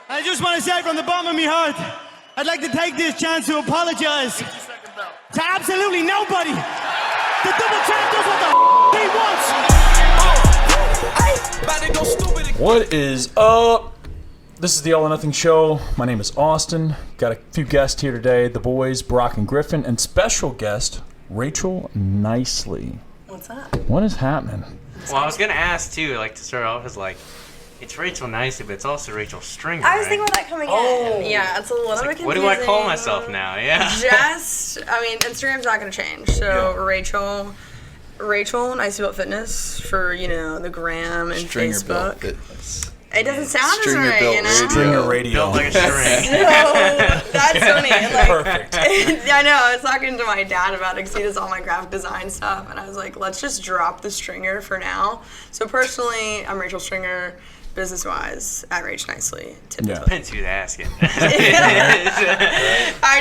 I just want to say from the bottom of my heart, I'd like to take this chance to apologize to absolutely nobody. The double champ does what the he wants. What is up? This is the All or Nothing Show. My name is Austin. Got a few guests here today. The boys, Brock and Griffin, and special guest, Rachel Nicely. What's up? What is happening? Well, I was going to ask, too, like, to start off as, like, it's Rachel Nicely, but it's also Rachel Stringer, I was right? thinking about that coming in. Yeah, it's a little bit confusing. What do I call myself now? Yeah. Instagram's not going to change. So, yeah. Rachel Nicely Built Fitness for, the gram and Stringer Facebook. Built Fitness. It doesn't sound Stringer as right, Built Stringer Radio. Built like a string. So, that's funny. Perfect. I know. I was talking to my dad about it because he does all my graphic design stuff, and I was like, let's just drop the Stringer for now. So personally, I'm Rachel Stringer. Business-wise, at Rach Nicely, typically. Depends who's asking. I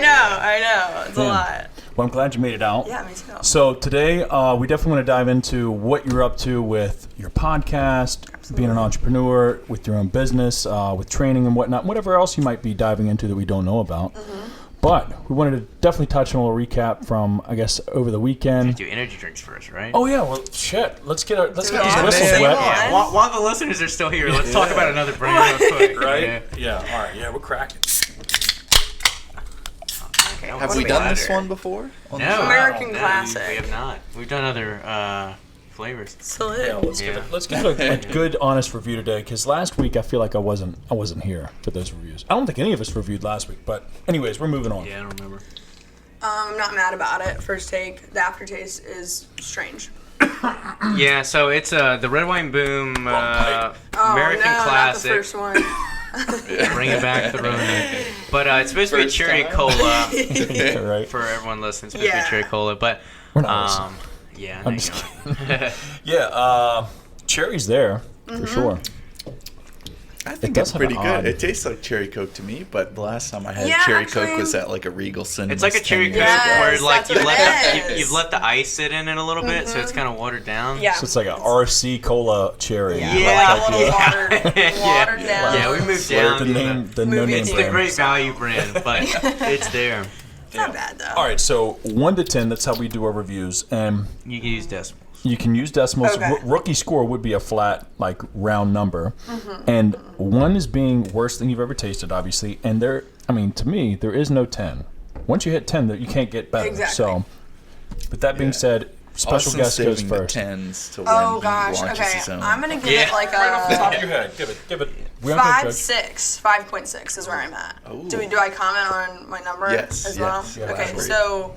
know. It's a lot. Well, I'm glad you made it out. Yeah, me too. So today, we definitely want to dive into what you're up to with your podcast, being an entrepreneur, with your own business, with training and whatnot, whatever else you might be diving into that we don't know about. Mm-hmm. But we wanted to definitely touch on a little recap from, I guess, over the weekend. Let's do energy drinks first, right? Oh yeah, well shit. Let's get these Yeah, whistles man. wet. Yeah, while the listeners are still here, let's talk about another brand real quick. Right? Yeah. All right. Yeah, we're cracking. Okay, Have we done this one before? On the No. show? American No, classic. We have not. We've done other flavors. Salute. Yeah, let's give it a good, honest review today. Because last week I feel like I wasn't here for those reviews. I don't think any of us reviewed last week. But anyways, we're moving on. Yeah, I don't remember. I'm not mad about it. First take, the aftertaste is strange. Yeah, so it's the Red Wine Boom American Classic. Not the first one. Bring it back to ruin it. But it's supposed to be cherry cola. Yeah, right. For everyone listening, it's supposed to be cherry cola. But We're not listening. yeah, I'm just kidding. Yeah, cherry's there for sure. I think does it's have pretty an good. odd- It tastes like cherry Coke to me, but the last time I had Yeah, cherry actually- Coke was at like a Regal Cinema. it's like a cherry Coke Yes, where like that's what it is. you've let the ice sit in it a little bit, so it's kind of watered down. Yeah. So it's like a RC cola cherry. Yeah. Like a little watered down. Yeah, we moved Slurred down. the no name It's the brand. great value brand, but it's there. It's not bad, though. All right, so 1 to 10, that's how we do our reviews, and You can use decimals. you can use decimals. Okay. Rookie score would be a flat, like, round number, and 1 is being worse than you've ever tasted, obviously, and to me, there is no 10. Once you hit 10, you can't get better. Exactly. So, with that being said, special Austin's guest goes saving first. the tens to when Oh, he gosh. launches Okay. his own. I'm going to give Yeah. it like Right off the top a of your head, give it. We aren't gonna judge. 5.6 is where I'm at. Ooh. Do I comment on my number Yes, as well? yes. Okay, Elaborate. so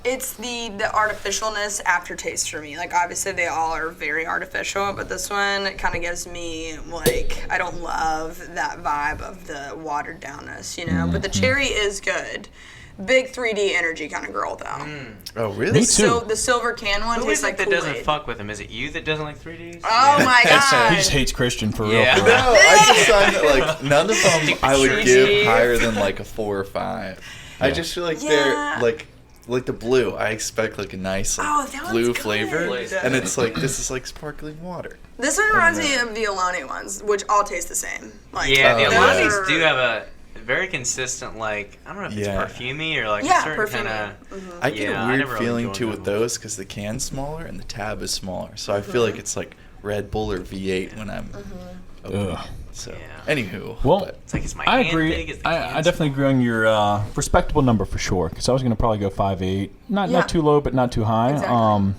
it's the artificialness aftertaste for me. Like, obviously they all are very artificial, but this one kind of gives me, like, I don't love that vibe of the watered downness, But the cherry is good. Big 3D energy kind of girl, though. Oh, really? Me too. The silver can one Who tastes is it like that Kool-Aid. doesn't fuck with him? Is it you that doesn't like 3Ds? Oh my He god. just hates Christian for real. Yeah. For No, real. I just find that like none of them I would Stupid give cheesy. higher than like a 4 or 5. I just feel like Yeah. they're like the blue. I expect like a nice Oh, that one's blue good. flavor, Yeah. and it's like this is like sparkling water. This one reminds me of the Alani ones, which all taste the same. Like, Yeah, the Oh, Alanis those are- do have a very consistent, like, I don't know if it's Yeah. perfumey or like Yeah, a certain kind perfumey. of. I get Yeah, a I weird never really feeling enjoyed too them. with those because the can's smaller and the tab is smaller. So I feel like it's like Red Bull or V8 when I'm opening Ugh. it. So, Yeah. anywho, Well, but It's like, is my I hand agree. big? Is the I can definitely agree on your respectable number for sure. Because I was going to probably go 5.8. Yeah. Not too low, but not too high. Exactly.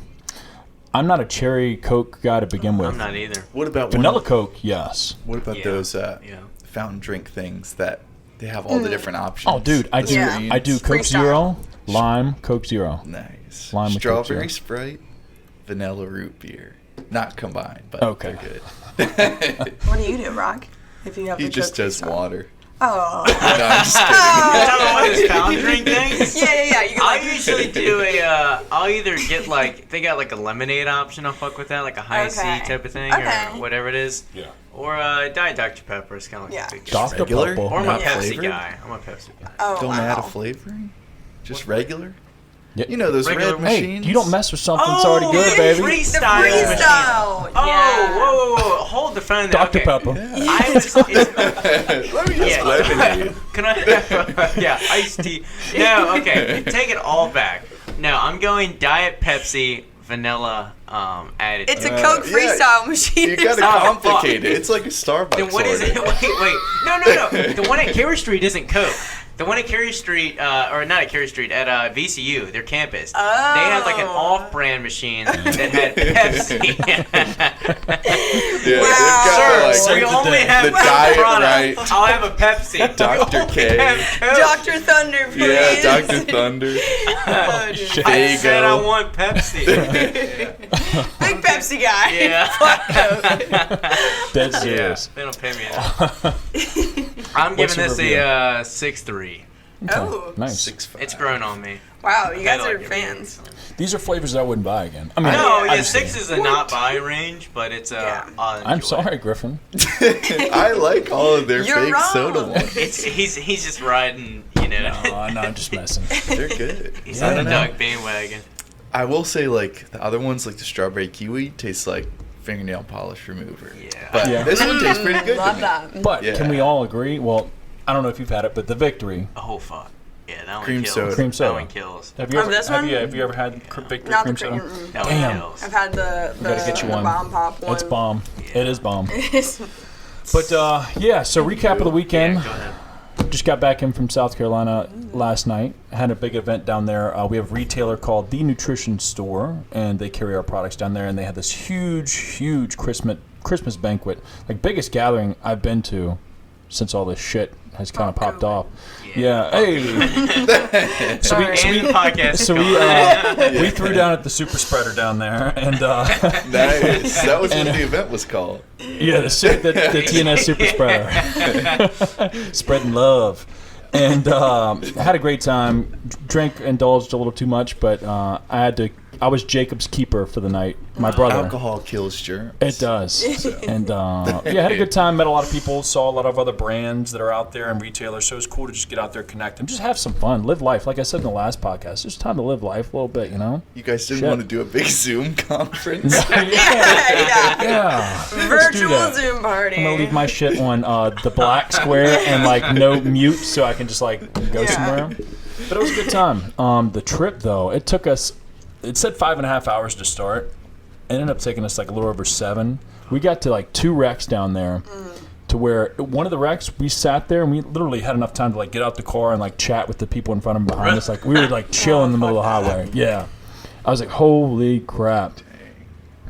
I'm not a cherry Coke guy to begin with. I'm not either. what about Vanilla one, Coke, yes. What about Yeah. those Yeah. fountain drink things that they have all the different options? Oh, dude, I The do. Yeah. screens. I do Coke Freestyle. Zero, lime, Coke Zero. Nice. Lime with Coke Strawberry Zero. Sprite, vanilla root beer. Not combined, but Okay. they're good. What do you do, Rock? If you have He the just Coke does Freestyle? water. Oh. No, I'm just kidding. What is fountain drink things? Yeah. You can I like usually do I'll either get like, they got like a lemonade option, I'll fuck with that, like a high C Okay. type of thing, Okay. or whatever it is. Yeah. Or Diet Dr. Pepper is kind of like Yeah. a big Dr. Regular? Purple. Or I'm a Not Pepsi flavored? guy. I'm a Pepsi guy. Oh, Don't wow. add a flavoring? Just regular? Yeah. You know those Regular- red Hey, machines? you don't mess with something that's already good, baby. The Freestyle. machine. freestyle. Oh, Yeah. whoa. Hold the phone. Dr. Okay. Pepper. I was. Let me just lemonade. Can I? Yeah, iced tea. No, okay. Take it all back. No, I'm going Diet Pepsi vanilla added. It's a to it. Coke yeah. freestyle machine. You gotta Oh, complicate it. It's like a Starbucks Then what is it? order. Wait. No. The one at Carey Street isn't Coke. The one at Carey Street, or not at Carey Street, at VCU, their campus. Oh. They had like an off-brand machine that had Pepsi. Yeah, Wow. they've got like Sir, we only have the one diet product. right. I'll have a Pepsi. Dr. We only K. have Coke. Dr. Thunder, please. Yeah, Dr. Thunder. Oh, dude. Shit. I said I Fago. want Pepsi. Big Pepsi guy. Yeah. Dead Yeah, serious. they don't pay me enough. I'm What's giving your this review? a 6.3. Oh. Nice. 6'5". It's grown on me. Wow, you guys I are like it. fans. These are flavors that I wouldn't buy again. I mean, No, I yeah, just 6 think- is a not buy range, but it's a. Yeah. I'll I'm enjoy. sorry, Griffin. I like all of their You're fake wrong. soda ones. He's just riding, you know. No, I'm just messing. They're good. He's Yeah, on the I know. Doug bandwagon. I will say, like, the other ones, like the strawberry kiwi, tastes like fingernail polish remover. Yeah. But Yeah. this one tastes pretty good. Love to me. that. But Yeah. can we all agree? Well, I don't know if you've had it, but the Victory. Oh fuck. Yeah, that one Cream kills. soda. Cream soda. That one kills. Have you Of ever? this have one? you? Have you ever had Victory Not the cream cream. soda? mm-mm. That Damn. one kills. I've had the Gotta get you one. bomb pop one. It's bomb. Yeah. It is bomb. It's- But yeah. So recap of the weekend. Yeah, go ahead. Just got back in from South Carolina last night. Had a big event down there. We have a retailer called The Nutrition Store, and they carry our products down there. And they had this huge Christmas banquet, like biggest gathering I've been to since all this shit has kind of popped off. Yeah. Hey. so we And the podcast. so we threw down at the Super Spreader down there, and Nice. That was what the event was called. yeah, the TNS Super Spreader, spreading love, and had a great time. Indulged a little too much, but I was Jacob's keeper for the night. My brother. Alcohol kills germs. It does. And yeah, had a good time. Met a lot of people. Saw a lot of other brands that are out there and retailers. So it was cool to just get out there, connect, and just have some fun. Live life. Like I said in the last podcast, it's time to live life a little bit, you know? You guys didn't Shit. want to do a big Zoom conference? yeah. Yeah. Let's do Virtual that. Zoom party. I'm going to leave my shit on the black square and, like, no mute so I can just, like, go somewhere. But it was a good time. The trip, though, it took us, it said 5.5 hours to start. It ended up taking us, like, a little over 7. We got to, like, 2 wrecks down there. To where one of the wrecks, we sat there and we literally had enough time to like get out the car and like chat with the people in front and behind us. Like we were like chill in the middle of the highway. Yeah, I was like, holy crap.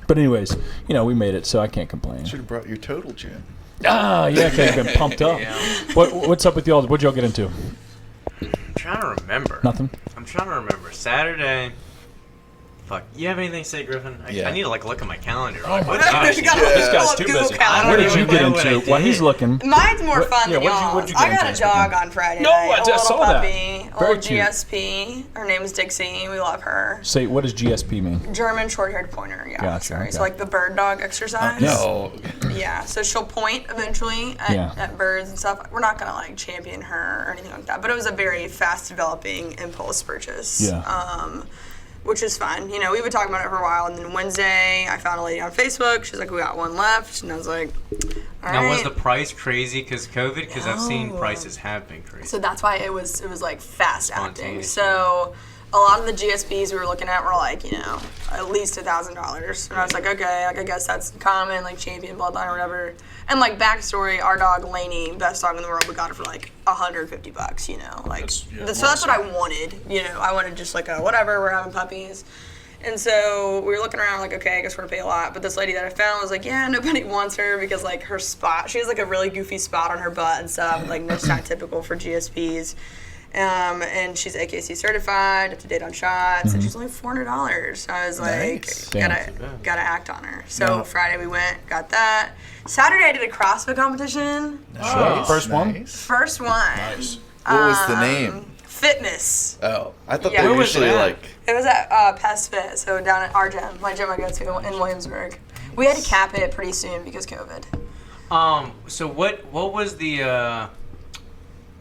But anyways, you know, we made it, so I can't complain. Should have brought your total gym. Ah, yeah, because I've been pumped up. Yeah. What's up with y'all? What'd y'all get into? I'm trying to remember. Nothing. I'm trying to remember. Saturday. Fuck. You have anything to say, Griffin? Yeah. I need to like look at my calendar. Oh Like, my what gosh. You gotta This pull guy's up too Google busy. Calendar. What don't did you even get know what I into? While did. he's looking. Mine's more fun yeah, than y'all. what'd you get I got into a this dog weekend? on Friday No, night. I A little saw that. puppy. A Very little cute. GSP. Her name's Dixie. We love her. Say, what does GSP mean? German short-haired pointer. Yeah, Gotcha, sorry. okay. So like the bird dog exercise. No. Yeah, so she'll point eventually at birds and stuff. We're not gonna like champion her or anything like that, but it was a very fast developing impulse purchase. Yeah. Which is fine. You know, we've been talking about it for a while, and then Wednesday I found a lady on Facebook. She's like, we got one left, and I was like, all Now, right. was the price crazy because COVID? Because I've seen prices have been crazy. So that's why it was like fast acting. Spontaneous, So a lot of the GSPs we were looking at were like, you know, at least $1,000. And I was like, okay, like I guess that's common, like champion bloodline or whatever. And like backstory, our dog Lainey, best dog in the world, we got it for like $150, you know, like so that's what I wanted. You know, I wanted just like a whatever. We're having puppies. And so we were looking around like, okay, I guess we're gonna pay a lot. But this lady that I found was like, yeah, nobody wants her because like her spot, she has like a really goofy spot on her butt and stuff, like that's not typical for GSPs. And she's AKC certified, up to date on shots, and she's only $400. So I was like, Nice. gotta act on her. So Friday we went, got that. Saturday I did a CrossFit competition. Sure. First one? Nice. First one. Nice. What was the name? Fitness. Oh, I thought Yeah. they Where were was usually it at? like. It was at Pest Fit, so down at our gym, my gym I go to in Williamsburg. We had to cap it pretty soon because COVID. So what was the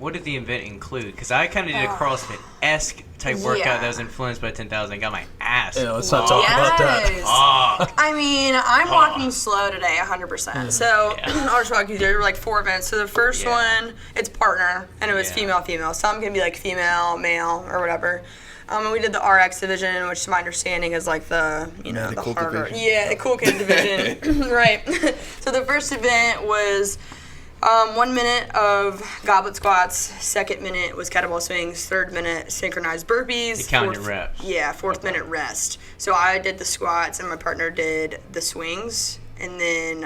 what did the event include? Because I kind of did a CrossFit-esque type workout that was influenced by 10,000. I got my ass. Yeah, let's not talk about that. I mean, I'm walking slow today, 100%. So I'll just walk you through. There were like 4 events. So the first one, it's partner, and it was female. Some can be like female, male, or whatever. And we did the RX division, which to my understanding is like the, the harder. Division. Yeah, the cool kid division. Right. So the first event was 1 minute of goblet squats, second minute was kettlebell swings, third minute synchronized burpees. You count your reps. Yeah, fourth minute rest. So I did the squats and my partner did the swings. And then,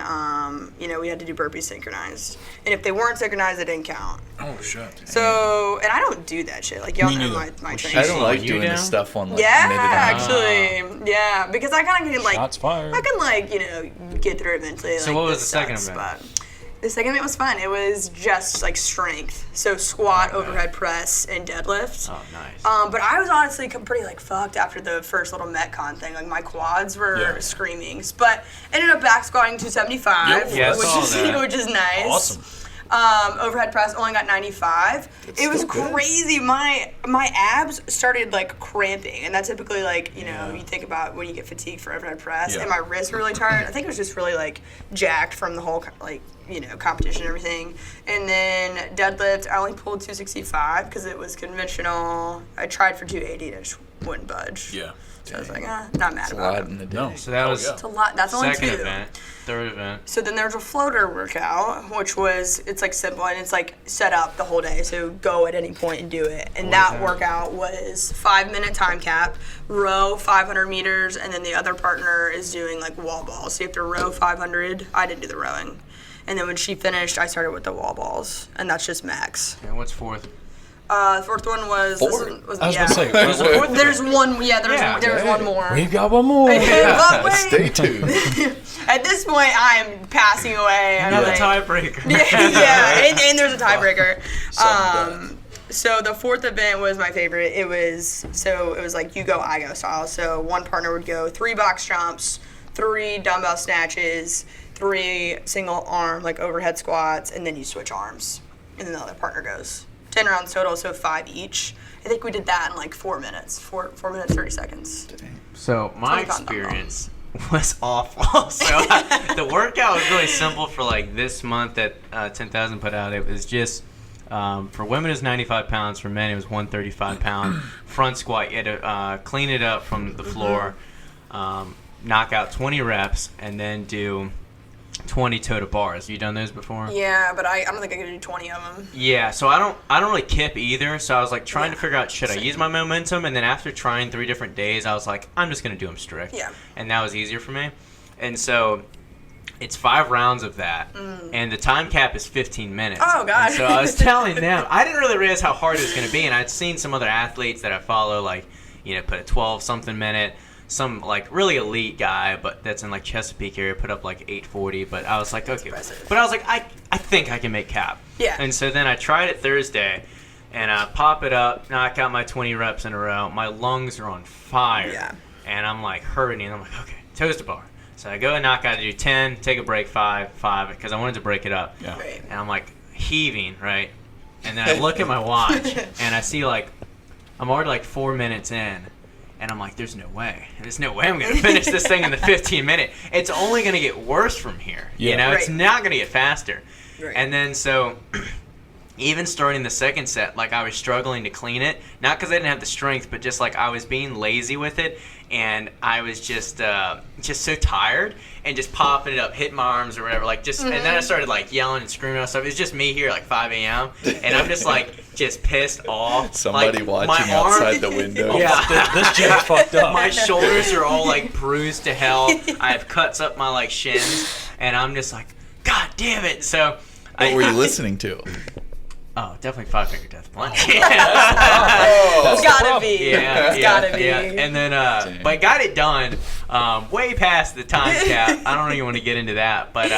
we had to do burpees synchronized. And if they weren't synchronized, it didn't count. Oh, shit. So, and I don't do that shit. Like, y'all know my training. I don't like doing this stuff on, like, actually. Yeah, because I kind of can, like, Shots fired. I can, like, get through it mentally. So like, what was the second event? But the second event was fun. It was just, like, strength. So squat, overhead press, and deadlift. Oh, nice. But I was honestly pretty, like, fucked after the first little Metcon thing. Like, my quads were screaming. But ended up back squatting 275, which is nice. Awesome. Overhead press only got 95. It was crazy. My abs started like cramping, and that's typically like you think about when you get fatigued for overhead press. And my wrists were really tired. I think it was just really like jacked from the whole competition and everything. And then deadlift, I only pulled 265 because it was conventional. I tried for 280 and it just wouldn't budge. Yeah. So I was like, not mad about it. In the day. No. So that was It's a lot. That's only second two. event. Third event. So then there's a floater workout, which it's like simple and it's like set up the whole day. So go at any point and do it. And that workout was 5-minute time cap, row 500 meters, and then the other partner is doing like wall balls. So you have to row 500. I didn't do the rowing. And then when she finished, I started with the wall balls, and that's just max. And what's fourth? The fourth one was. Four? I was I was going to say. There's one. Yeah, there's one more. We've got one more. But wait. Stay tuned. At this point, I am passing away. I'm Another like, tiebreaker. and there's a tiebreaker. So the fourth event was my favorite. It was like you go, I go style. So one partner would go 3 box jumps, 3 dumbbell snatches, 3 single arm like overhead squats, and then you switch arms, and then the other partner goes 10 rounds total, so 5 each. I think we did that in like 4 minutes, 4 minutes 30 seconds. So my experience was awful. So the workout was really simple for like this month that 10,000 put out. It was just for women it was 95 pounds, for men it was 135 pound front squat. You had to clean it up from the floor, knock out 20 reps, and then do 20 toe-to bars. You done those before? Yeah, but I don't think I could do 20 of them. Yeah, so I don't really kip either. So I was like trying to figure out, should I use my momentum? And then after trying 3 different days, I was like, I'm just gonna do them strict. Yeah. And that was easier for me. And so it's 5 rounds of that, and the time cap is 15 minutes. Oh God! And so I was telling them, I didn't really realize how hard it was gonna be, and I'd seen some other athletes that I follow, like put a 12-something minute. Some like really elite guy, but that's in like Chesapeake area, put up like 840. But I was like, okay. But I was like, I think I can make cap. Yeah. And so then I tried it Thursday, and I pop it up, knock out my 20 reps in a row. My lungs are on fire. Yeah. And I'm like hurting. I'm like, okay, toes to bar. So I go and knock out, I do 10, take a break, 5, because I wanted to break it up. Yeah. Right. And I'm like heaving, right? And then I look at my watch, and I see like I'm already like 4 minutes in. And I'm like, there's no way. There's no way I'm going to finish this thing in the 15-minute. It's only going to get worse from here. Yeah. It's not going to get faster. Right. And then so even starting the second set, like I was struggling to clean it. Not because I didn't have the strength, but just like I was being lazy with it. And I was just so tired and just popping it up, hitting my arms or whatever. Like and then I started like yelling and screaming and stuff. It was just me here like 5 a.m. And I'm just like just pissed off. Somebody like, watching outside the window. Yeah. This gym fucked up. My shoulders are all like bruised to hell. I have cuts up my like shins, and I'm just like, God damn it! So, What were you listening to? Oh, definitely 5 Finger Death Punch. It's gotta be. Yeah, It's gotta be. Yeah. And then, but I got it done way past the time cap. I don't even want to get into that, but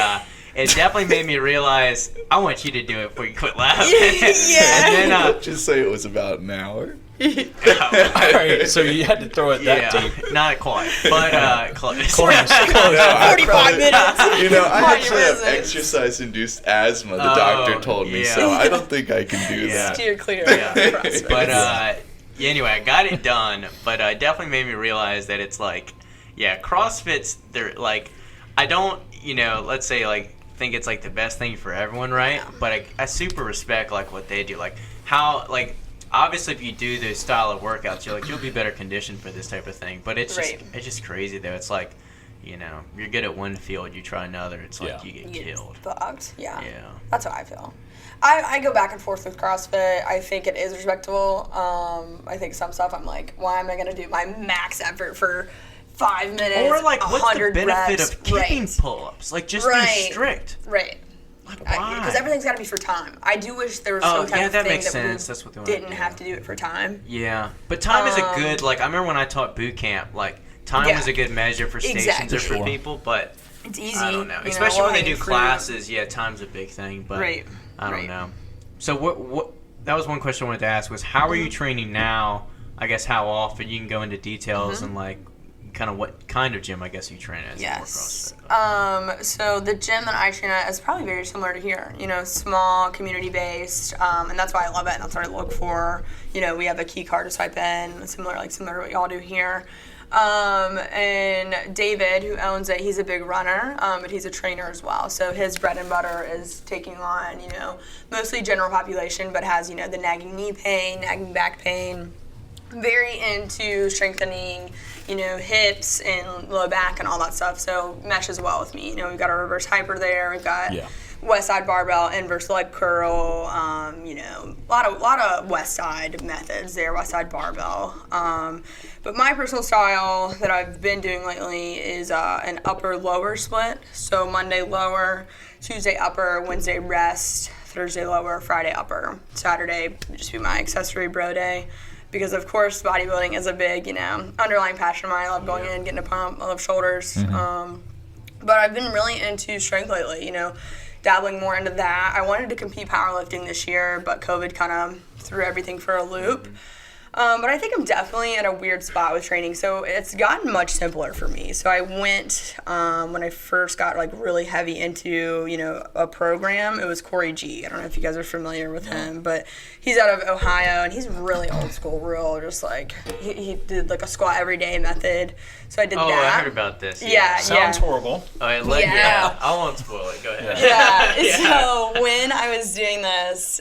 it definitely made me realize I want you to do it before you quit laughing. Yeah. And then, Just say it was about an hour. All right, so you had to throw it that Yeah, deep. not quite, but close. No, I 45 probably- minutes. You know, I Party actually have residence. exercise-induced asthma, the doctor told me, yeah. so I don't think I can do Yeah. that. Steer clear of Yeah. CrossFit. But yeah, anyway, I got it done, but it definitely made me realize that it's like, yeah, CrossFit's, they're like, I don't, let's say like think it's like the best thing for everyone, right? Yeah. But I super respect like what they do, like how like obviously if you do this style of workouts, you'll be better conditioned for this type of thing. But it's just Right. it's just crazy though. It's like, you're good at one field, you try another, it's like Yeah. you get You get killed. fucked. Yeah. Yeah. That's how I feel. I go back and forth with CrossFit. I think it is respectable. I think some stuff I'm like, why am I going to do my max effort for 5 minutes? Or like, what's the 100 benefit reps? of keeping Right. pull-ups? Like, just Right. be strict. Right. Like, why? Because everything's got to be for time. I do wish there was Oh, some kind yeah, of that thing makes that sense. we That's what they wanna didn't do. have to do it for time. Yeah, but time is a good, like, I remember when I taught boot camp, like, time Yeah. was a good measure for stations Exactly. or for Sure. people, but It's easy. I don't know. you know, Especially when they do low-hanging fruit. classes, yeah, time's a big thing, but Right. I don't Right. know. So what that was one question I wanted to ask was, how are you training now? I guess how often? You can go into details and, like, kind of what kind of gym, I guess, you train at. Yes. So the gym that I train at is probably very similar to here. Small, community-based, and that's why I love it. And that's what I look for. We have a key card to swipe in, similar to what y'all do here. And David, who owns it, he's a big runner, but he's a trainer as well. So his bread and butter is taking on, mostly general population, but has, the nagging knee pain, nagging back pain. Very into strengthening, hips and low back and all that stuff. So meshes well with me. We've got a reverse hyper there. We've got west side barbell, inverse leg curl. A lot of west side methods there. West side barbell. But my personal style that I've been doing lately is an upper lower split. So Monday lower, Tuesday upper, Wednesday rest, Thursday lower, Friday upper. Saturday would just be my accessory bro day. Because, of course, bodybuilding is a big, underlying passion of mine. I love going in, getting a pump. I love shoulders. But I've been really into strength lately, dabbling more into that. I wanted to compete powerlifting this year, but COVID kind of threw everything for a loop. But I think I'm definitely at a weird spot with training. So it's gotten much simpler for me. So I went, when I first got really heavy into, a program, it was Corey G. I don't know if you guys are familiar with him, but he's out of Ohio and he's really old school, real, just he did a squat every day method. So I did that. Oh, I heard about this. Yeah, Sounds horrible. I won't spoil it. Go ahead. Yeah. So when I was doing this,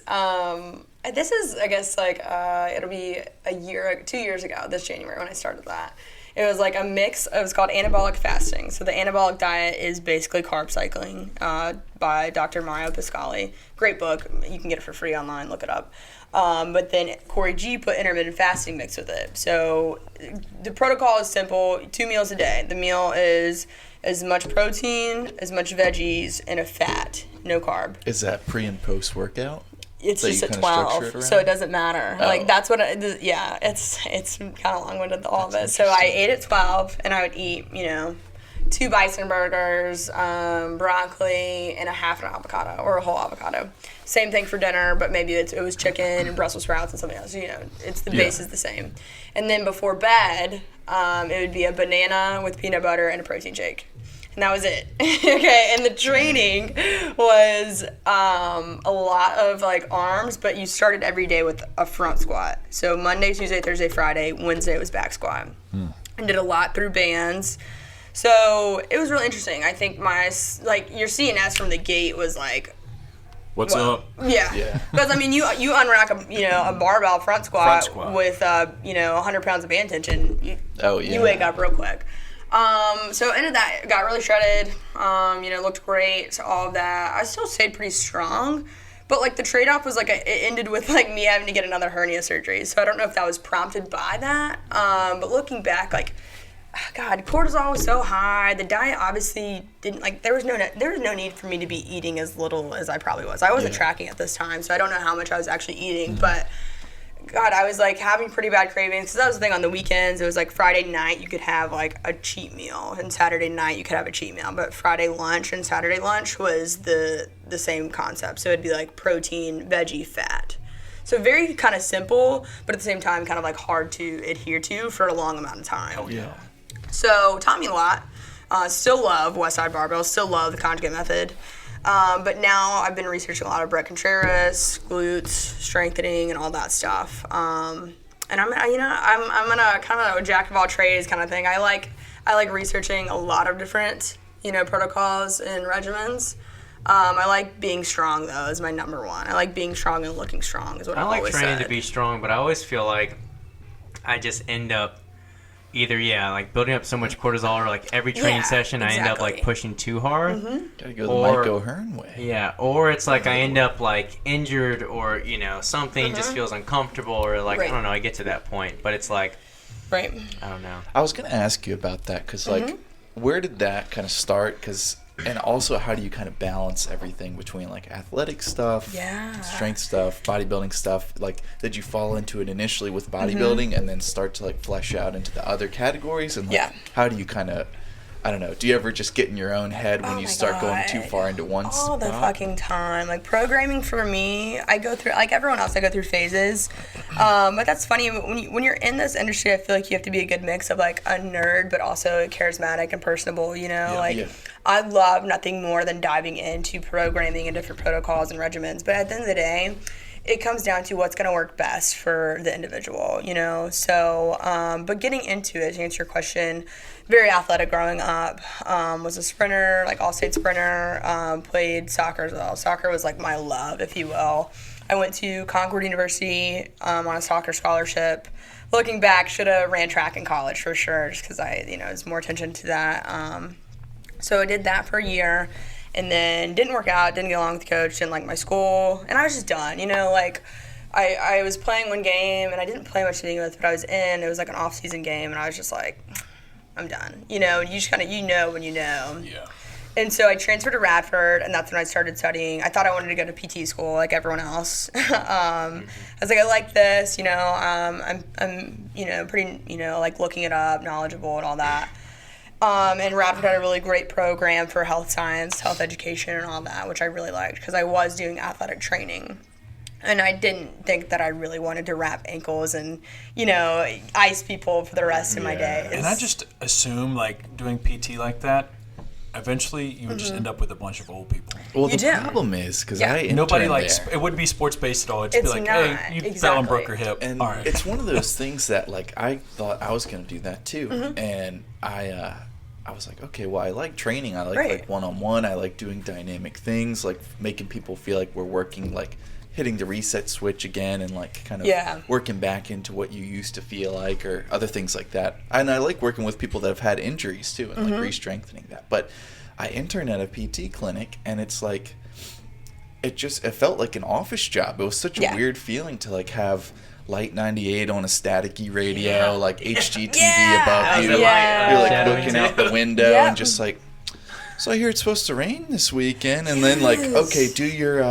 this is, I guess, it'll be 2 years ago, this January, when I started that. It was a mix. It was called Anabolic Fasting. So the anabolic diet is basically carb cycling by Dr. Mario Pascali. Great book. You can get it for free online. Look it up. But then Corey G put intermittent fasting mixed with it. So the protocol is simple. 2 meals a day. The meal is as much protein, as much veggies, and a fat. No carb. Is that pre and post workout? It's that just you at kinda structure 12, it so around? it doesn't matter. Oh. That's what it's kind of long-winded, all of it. So I ate at 12, and I would eat, 2 bison burgers, broccoli, and a half an avocado, or a whole avocado. Same thing for dinner, but maybe it was chicken and Brussels sprouts and something else. It's the base is the same. And then before bed, it would be a banana with peanut butter and a protein shake. And that was it. Okay, and the training was a lot of arms, but you started every day with a front squat. So Monday, Tuesday, Thursday, Friday, Wednesday was back squat. And did a lot through bands. So it was really interesting. I think my, your CNS from the gate was What's up? Yeah. Because, you unrack a barbell front squat with, 100 pounds of band tension. You wake up real quick. So ended that, got really shredded, looked great, all of that. I still stayed pretty strong, but the trade-off was it ended with me having to get another hernia surgery. So I don't know if that was prompted by that. But looking back, God, cortisol was so high. The diet obviously didn't there was no need for me to be eating as little as I probably was. I wasn't tracking at this time, so I don't know how much I was actually eating, but God, I was having pretty bad cravings. So that was the thing on the weekends. It was Friday night you could have a cheat meal, and Saturday night you could have a cheat meal. But Friday lunch and Saturday lunch was the same concept. So it'd be protein, veggie, fat. So very kind of simple, but at the same time kind of like hard to adhere to for a long amount of time. Oh, yeah. So taught me a lot. Still love Westside Barbell, still love the conjugate method. But now I've been researching a lot of Brett Contreras, glutes, strengthening, and all that stuff. And I'm gonna kind of a jack of all trades kind of thing. I like researching a lot of different, protocols and regimens. I like being strong though is my number one. I like being strong and looking strong is what I've always said. I like training to be strong, but I always feel like I just end up either like building up so much cortisol, or like every training session I end up like pushing too hard. Gotta go the Mike O'Hearn way. Yeah, or it's like I end up like injured, or something just feels uncomfortable, or like I don't know, I get to that point, but it's like I don't know. I was gonna ask you about that because like where did that kind of start? And also, how do you kind of balance everything between like athletic stuff, strength stuff, bodybuilding stuff? Like, did you fall into it initially with bodybuilding and then start to like flesh out into the other categories? And like, how do you kind of, I don't know, do you ever just get in your own head when you start going too far into one spot? All the fucking time. Like, programming for me, I go through, like everyone else, I go through phases. But that's funny, when you're in this industry, I feel like you have to be a good mix of like a nerd, but also charismatic and personable, I love nothing more than diving into programming and different protocols and regimens. But at the end of the day, it comes down to what's going to work best for the individual, So, but getting into it, to answer your question, very athletic growing up, was a sprinter, like all-state sprinter, played soccer as well. Soccer was like my love, if you will. I went to Concord University on a soccer scholarship. Looking back, should have ran track in college for sure, just because I, was more attention to that. So I did that for a year, and then didn't work out, didn't get along with the coach, didn't like my school, and I was just done, I was playing one game, and I didn't play much to begin with, but I was in, it was like an off-season game, and I was just like, I'm done, you just kind of, when you know. Yeah. And so I transferred to Radford, and that's when I started studying. I thought I wanted to go to PT school like everyone else. I was like, I like this, I'm pretty, like looking it up, knowledgeable and all that. And Radford had a really great program for health science, health education, and all that, which I really liked because I was doing athletic training. And I didn't think that I really wanted to wrap ankles and, ice people for the rest of my days. And I just assume, like, doing PT like that, eventually you would just end up with a bunch of old people. Well, the problem is, because I interned nobody there. It wouldn't be sports-based at all. It'd be like, hey, you fell and broke your hip. And all right. It's one of those things that, like, I thought I was going to do that, too. And I was like, okay, well, I like training. I like one-on-one. I like doing dynamic things, like making people feel like we're working, like hitting the reset switch again and like kind of working back into what you used to feel like or other things like that. And I like working with people that have had injuries too and like re-strengthening that. But I interned at a PT clinic and it's like, it felt like an office job. It was such a weird feeling to like have Light 98 on a staticky radio, like HGTV above you. You're like looking out the window and just like, so I hear it's supposed to rain this weekend, and then like, okay, do your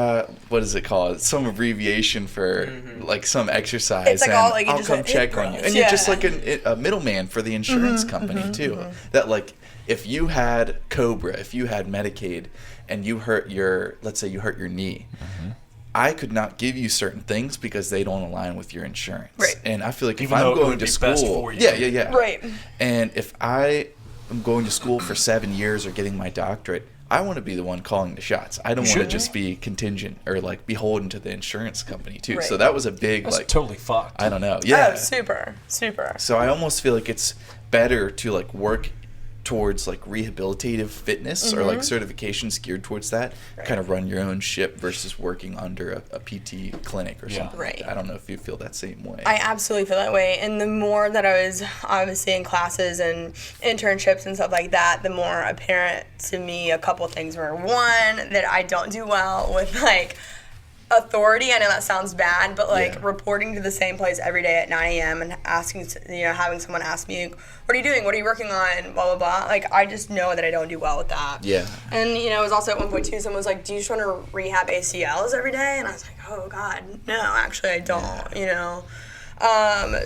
what is it called? Some abbreviation for like some exercise, it's like and all, like, I'll come check on you. And you're just like a middleman for the insurance company too. That like, if you had Cobra, if you had Medicaid, and you hurt let's say you hurt your knee. I could not give you certain things because they don't align with your insurance. Right. And I feel like if I'm going to school, right. And if I am going to school for 7 years or getting my doctorate, I want to be the one calling the shots. I don't want to just be contingent or like beholden to the insurance company too. Right. So that was a big like totally fucked. I don't know. Yeah. Oh, super. So I almost feel like it's better to like work towards like rehabilitative fitness or like certifications geared towards that, kind of run your own ship versus working under a PT clinic or something like that. I don't know if you feel that same way. I absolutely feel that way. And the more that I was obviously in classes and internships and stuff like that, the more apparent to me a couple things were. One, that I don't do well with like authority. I know that sounds bad, but like reporting to the same place every day at 9 a.m. and asking, having someone ask me, what are you doing? What are you working on? Blah, blah, blah. Like, I just know that I don't do well with that. Yeah. And, it was also at one point, too, someone was like, do you just want to rehab ACLs every day? And I was like, oh, God, no, actually, I don't,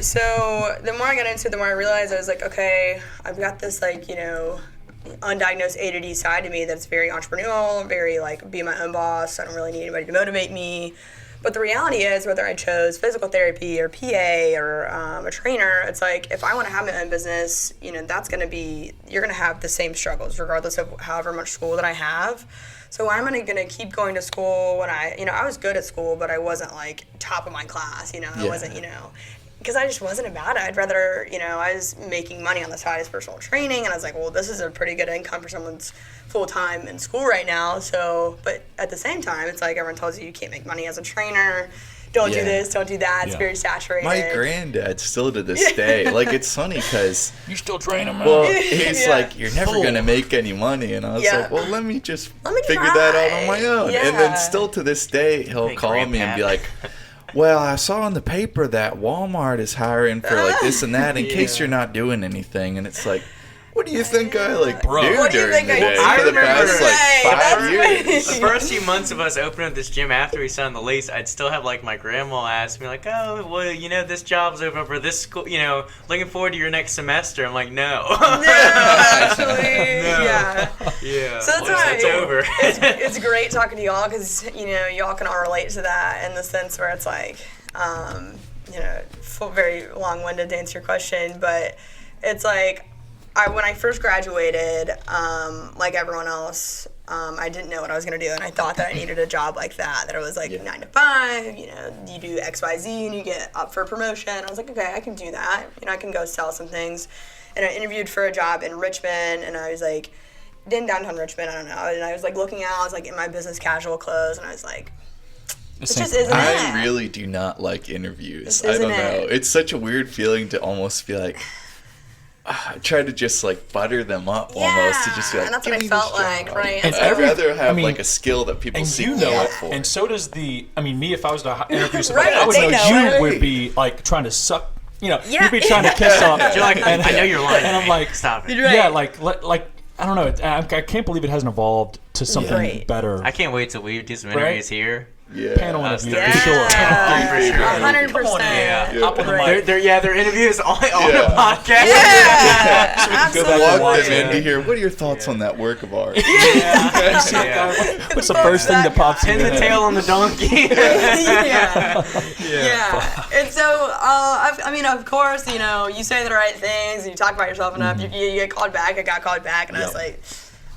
So the more I got into it, the more I realized I was like, okay, I've got this, like, undiagnosed A to D side to me that's very entrepreneurial, very, like, be my own boss. I don't really need anybody to motivate me. But the reality is, whether I chose physical therapy or PA or a trainer, it's like, if I want to have my own business, you know, that's going to be, you're going to have the same struggles regardless of however much school that I have. So I'm going to keep going to school when I was good at school, but I wasn't like top of my class, you know, I wasn't, you know, because I just wasn't about it. I'd rather, you know, I was making money on the side as personal training, and I was like, well, this is a pretty good income for someone's full-time in school right now. So, but at the same time, it's like everyone tells you can't make money as a trainer. Don't do this, don't do that. It's very saturated. My granddad still to this day, like, it's funny because You still train him, man. well, he's like, you're never gonna make any money, and I was like, well, let me just figure that out on my own. And then still to this day, he'll call me and be like, well, I saw in the paper that Walmart is hiring for like this and that in case you're not doing anything, and it's like, what do you think I like do What do you during think the I day do? for the past like That's 5 years? The first few months of us opening up this gym after we signed the lease, I'd still have like my grandma ask me like, oh, well, you know, this job's open for this school, you know, looking forward to your next semester. I'm like, no. No, actually, yeah. Yeah. So that's why It's over. it's great talking to y'all because, you know, y'all can all relate to that in the sense where it's like, you know, very long-winded to answer your question, but it's like, when I first graduated, like everyone else, I didn't know what I was going to do, and I thought that I needed a job like that it was like 9 to 5, you know, you do X, Y, Z, and you get up for a promotion. I was like, okay, I can do that. You know, I can go sell some things. And I interviewed for a job in Richmond, and I was like, in downtown Richmond, I don't know, and I was like looking out, I was like in my business casual clothes, and I was like, it just isn't it. I really do not like interviews. I don't know. It's such a weird feeling to almost be like, I try to just like butter them up almost to just be like, and that's give what I me felt this like, job. right? And I'd rather have like a skill that people and seek you know out it, for. and so does me, if I was to interview somebody, Right, I would they know know you it. would be like trying to suck, you know, you'd be trying to kiss off. You're like, I know you're lying. And I'm like, stop it. yeah, like I don't know, I can't believe it hasn't evolved to something better. I can't wait till we do some interviews here. Yeah. Panel interview for sure. For sure. 100%. Yeah. Hop on the mic. Their interviews on the podcast. Yeah, So we can go back and Walk watch them in it. to hear, what are your thoughts on that work of art? What's the first thing that pops in Pin your the head? tail on the donkey. Yeah. And so, I mean, of course, you know, you say the right things, and you talk about yourself enough, you get called back. I got called back, and I was like,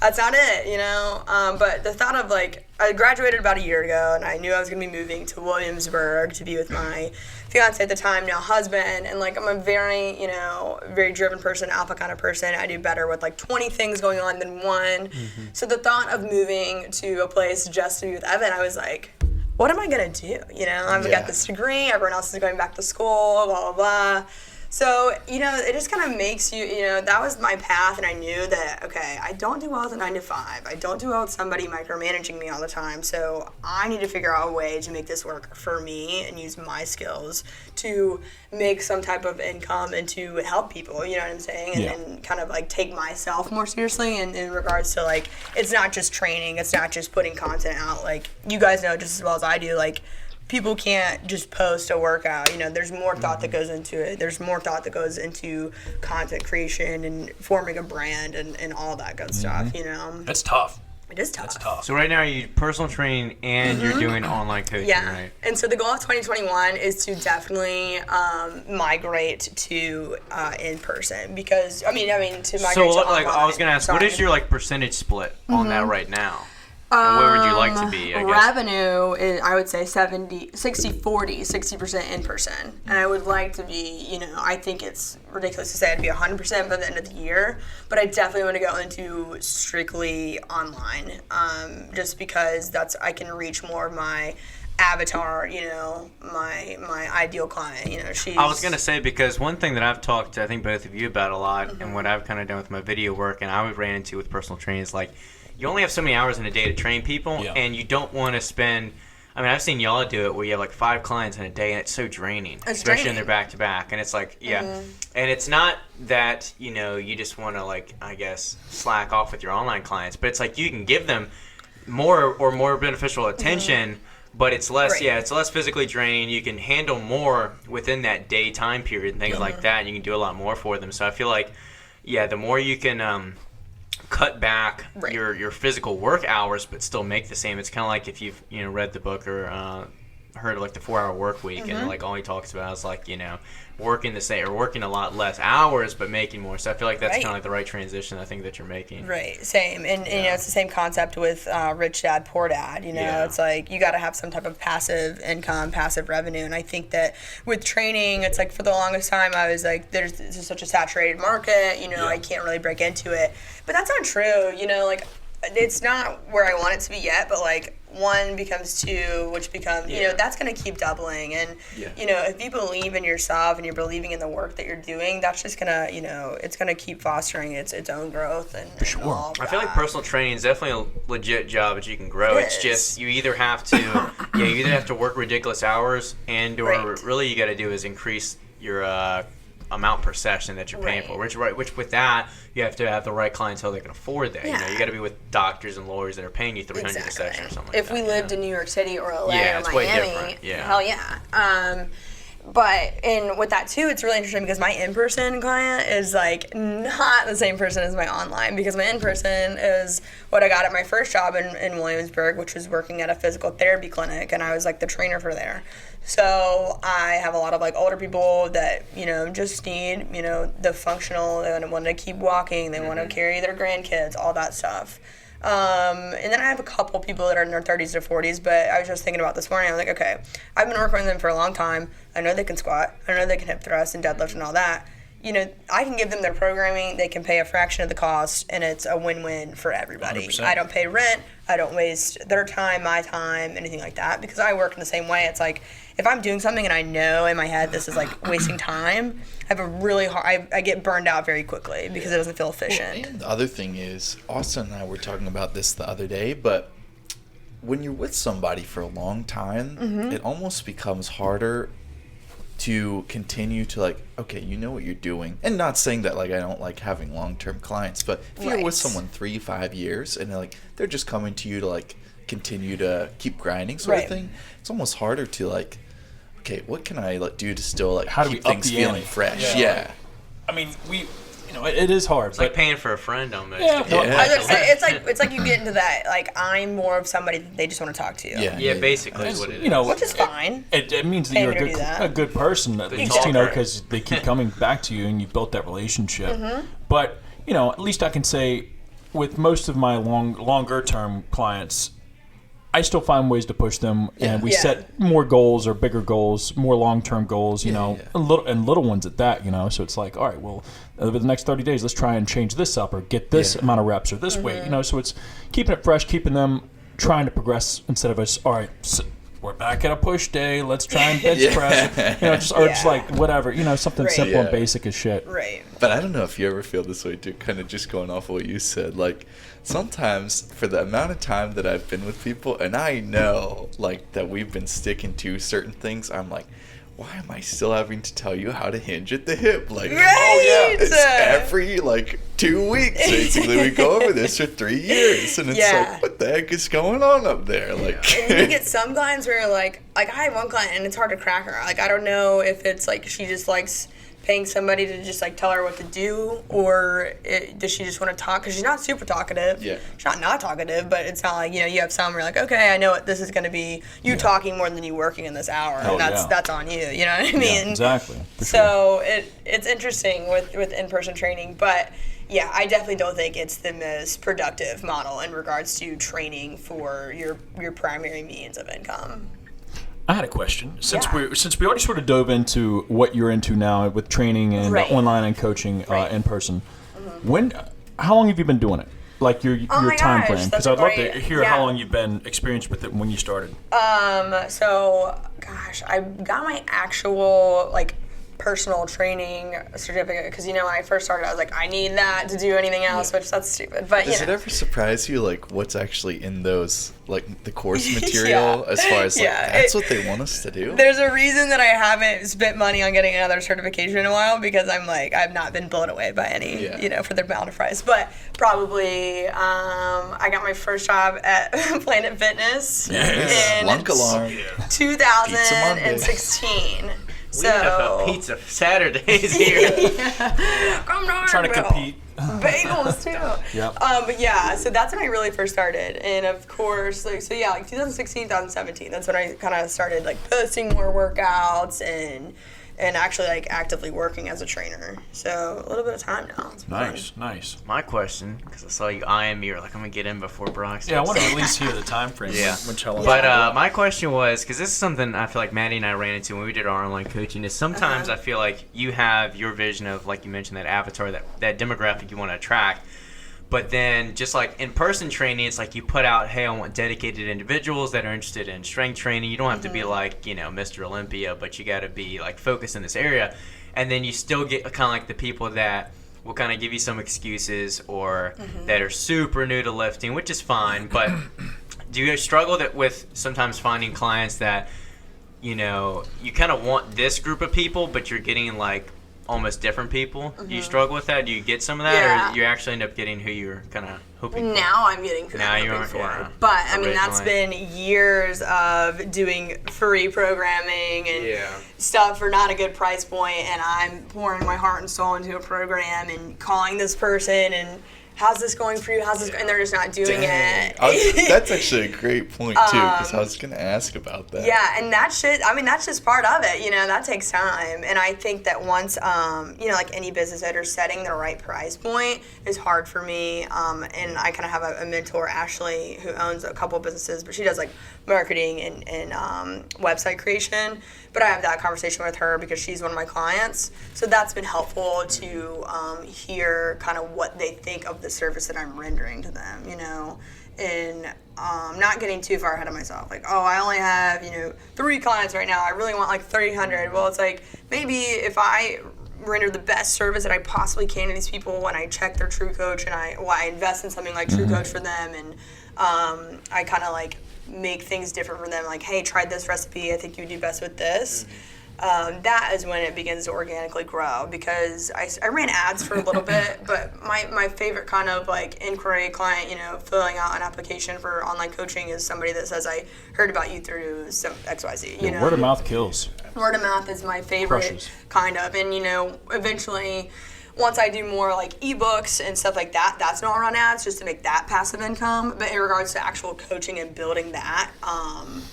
that's not it, you know? But the thought of, like, I graduated about a year ago, and I knew I was going to be moving to Williamsburg to be with my fiance at the time, now husband, and, like, I'm a very, you know, very driven person, alpha kind of person. I do better with, like, 20 things going on than one. So the thought of moving to a place just to be with Evan, I was like, what am I going to do? You know, I've got this degree, everyone else is going back to school, blah, blah, blah. So, you know, it just kind of makes you, you know, that was my path, and I knew that, okay, I don't do well with a 9 to 5. I don't do well with somebody micromanaging me all the time, so I need to figure out a way to make this work for me and use my skills to make some type of income and to help people, you know what I'm saying? And then kind of, like, take myself more seriously in regards to, like, it's not just training, it's not just putting content out. Like, you guys know just as well as I do, like, people can't just post a workout. You know, there's more thought that goes into it. There's more thought that goes into content creation and forming a brand and all that good stuff, you know. That's tough. It is tough. That's tough. So right now you're personal training and you're doing online coaching, right? And so the goal of 2021 is to definitely migrate to in person because to migrate So to like online. I was gonna ask, what is your like percentage split on that right now? And where would you like to be, I guess? Revenue is, I would say 60-40, 60% in person. And I would like to be, you know, I think it's ridiculous to say I'd be 100% by the end of the year, but I definitely want to go into strictly online, just because I can reach more of my avatar, you know, my ideal client, you know, she's... I was going to say, because one thing that I've talked to, I think, both of you about a lot, and what I've kind of done with my video work, and I ran into with personal training, is like, you only have so many hours in a day to train people, and you don't want to spend... I mean, I've seen y'all do it where you have like 5 clients in a day, and it's so draining, especially when they're back-to-back. And it's like, and it's not that, you know, you just want to, like, I guess, slack off with your online clients, but it's like you can give them more beneficial attention, but it's less, it's less physically draining. You can handle more within that day time period and things like that, and you can do a lot more for them. So I feel like, the more you can... cut back your physical work hours but still make the same. It's kind of like if you've read the book or heard of like the 4-hour work week, and like all he talks about is like, you know, working the same or working a lot less hours but making more. So I feel like that's kind of like the right transition I think that you're making. Right, same. And you know, it's the same concept with Rich Dad, Poor Dad. You know, it's like you got to have some type of passive income, passive revenue. And I think that with training, it's like for the longest time I was like, there's just such a saturated market, you know, I can't really break into it. But that's not true, you know, like it's not where I want it to be yet, but like 1 becomes 2, which becomes, you know, that's going to keep doubling. And, you know, if you believe in yourself and you're believing in the work that you're doing, that's just going to, you know, it's going to keep fostering its own growth. And, For sure. and all of I feel like that. personal training is definitely a legit job that you can grow. It's just you either have to, you either have to work ridiculous hours, and or really you got to do is increase your amount per session that you're paying for. Which with that you have to have the right clientele that can afford that. You know, you got to be with doctors and lawyers that are paying you $300 a session or something like if that. we lived in New York City or LA or it's way Miami, different. hell yeah. But and with that too, it's really interesting because my in-person client is like not the same person as my online, because my in-person is what I got at my first job in Williamsburg, which was working at a physical therapy clinic, and I was like the trainer for there. So I have a lot of like older people that, you know, just need, you know, the functional, they want to keep walking, they want to carry their grandkids, all that stuff. And then I have a couple people that are in their 30s to 40s, but I was just thinking about this morning. I'm like, okay, I've been working with them for a long time. I know they can squat. I know they can hip thrust and deadlift and all that. You know, I can give them their programming. They can pay a fraction of the cost, and it's a win-win for everybody. 100%. I don't pay rent. I don't waste their time, my time, anything like that, because I work in the same way. It's like if I'm doing something and I know in my head this is like wasting time, I have a really hard. I get burned out very quickly because it doesn't feel efficient. And the other thing is, Austin and I were talking about this the other day, but when you're with somebody for a long time, it almost becomes harder to continue to like, okay, you know what you're doing. And not saying that like I don't like having long-term clients, but if you're with someone 3-5 years and they're just coming to you to like continue to keep grinding sort of thing, it's almost harder to like, okay, what can I like do to still like How do keep we up things the feeling ante? fresh? I mean, you know, it is hard. It's like paying for a friend almost. Yeah. I was gonna say, it's like you get into that, like I'm more of somebody that they just want to talk to. Yeah, basically is what it is. You know, Which is fine. It means that Pay you're me to do that. a good person, at least, talker. you know, because they keep coming back to you and you built that relationship. But, you know, at least I can say with most of my longer term clients, I still find ways to push them, and we set more goals or bigger goals, more long-term goals, you know, little ones at that, you know. So it's like, all right, well, over the next 30 days, let's try and change this up or get this amount of reps or this weight, you know. So it's keeping it fresh, keeping them trying to progress instead of us, all right, so we're back at a push day, let's try and bench press, you know, just like whatever, you know, something simple and basic as shit. Right. But I don't know if you ever feel this way too, kind of just going off what you said. Like, sometimes for the amount of time that I've been with people, and I know, like, that we've been sticking to certain things, I'm like, why am I still having to tell you how to hinge at the hip? Like, it's every, like, 2 weeks, basically. We go over this for 3 years, and it's like, what the heck is going on up there? Like, and you get some clients where like I have one client and it's hard to crack her. Like, I don't know if it's like she just likes paying somebody to just like tell her what to do, or does she just want to talk? Because she's not super talkative. She's not talkative, but it's not like, you know, you have some where you're like, okay, I know what this is going to be. You talking more than you working in this hour, and that's on you. You know what I mean? Yeah, exactly. So it's interesting with in-person training, but yeah, I definitely don't think it's the most productive model in regards to training for your primary means of income. I had a question. Since we already sort of dove into what you're into now with training and online and coaching in person, how long have you been doing it? Like your time frame? Because I'd love to hear how long you've been experienced with it when you started. So gosh, I got my actual like personal training certificate because, you know, when I first started I was like, I need that to do anything else, which that's stupid. But does it ever surprise you like what's actually in those, like the course material as far as like that's what they want us to do? There's a reason that I haven't spent money on getting another certification in a while, because I'm like, I've not been blown away by any, you know, for their amount of price. But probably I got my first job at Planet Fitness in Lunk alarm. 2016. So have a pizza Saturdays here. Come on, Trying to compete. Bagels too. Yep. But yeah, so that's when I really first started, and of course, like 2016, 2017. That's when I kind of started like posting more workouts and actually like actively working as a trainer. So a little bit of time now. It's fun. Nice. My question, because I saw you eyeing me, you're like, I'm gonna get in before Brock. Yeah, I want to at least hear the time frame. Yeah. But my question was, because this is something I feel like Maddie and I ran into when we did our online coaching, is sometimes I feel like you have your vision of, like you mentioned, that avatar, that demographic you want to attract. But then just like in-person training, it's like you put out, hey, I want dedicated individuals that are interested in strength training. You don't have to be like, Mr. Olympia, but you got to be like focused in this area. And then you still get kind of like the people that will kind of give you some excuses or that are super new to lifting, which is fine. But do you struggle with sometimes finding clients that, you kind of want this group of people, but you're getting like almost different people? Do you struggle with that? Do you get some of that, or you actually end up getting who you're kind of hoping for? Now I'm getting who I'm hoping for. Yeah. But I mean, that's been years of doing free programming and stuff for not a good price point, and I'm pouring my heart and soul into a program and calling this person and how's this going for you? And they're just not doing it. That's actually a great point, too, because I was going to ask about that. Yeah, and that's just part of it, that takes time. And I think that once, like any business owner, setting the right price point is hard for me. And I kind of have a mentor, Ashley, who owns a couple of businesses, but she does like marketing and website creation. But I have that conversation with her because she's one of my clients. So that's been helpful to hear kind of what they think of the service that I'm rendering to them, and not getting too far ahead of myself. Like, I only have, 3 clients right now. I really want like 300. Well, it's like maybe if I render the best service that I possibly can to these people when I check their True Coach and I invest in something like True Coach for them, and I kind of like make things different for them, like, hey, try this recipe, I think you would do best with this. That is when it begins to organically grow, because I ran ads for a little bit, but my favorite kind of like inquiry client, filling out an application for online coaching is somebody that says, I heard about you through some XYZ. Word of mouth kills. Word of mouth is my favorite kind of, and eventually once I do more like ebooks and stuff like that, that's not run ads, just to make that passive income. But in regards to actual coaching and building that,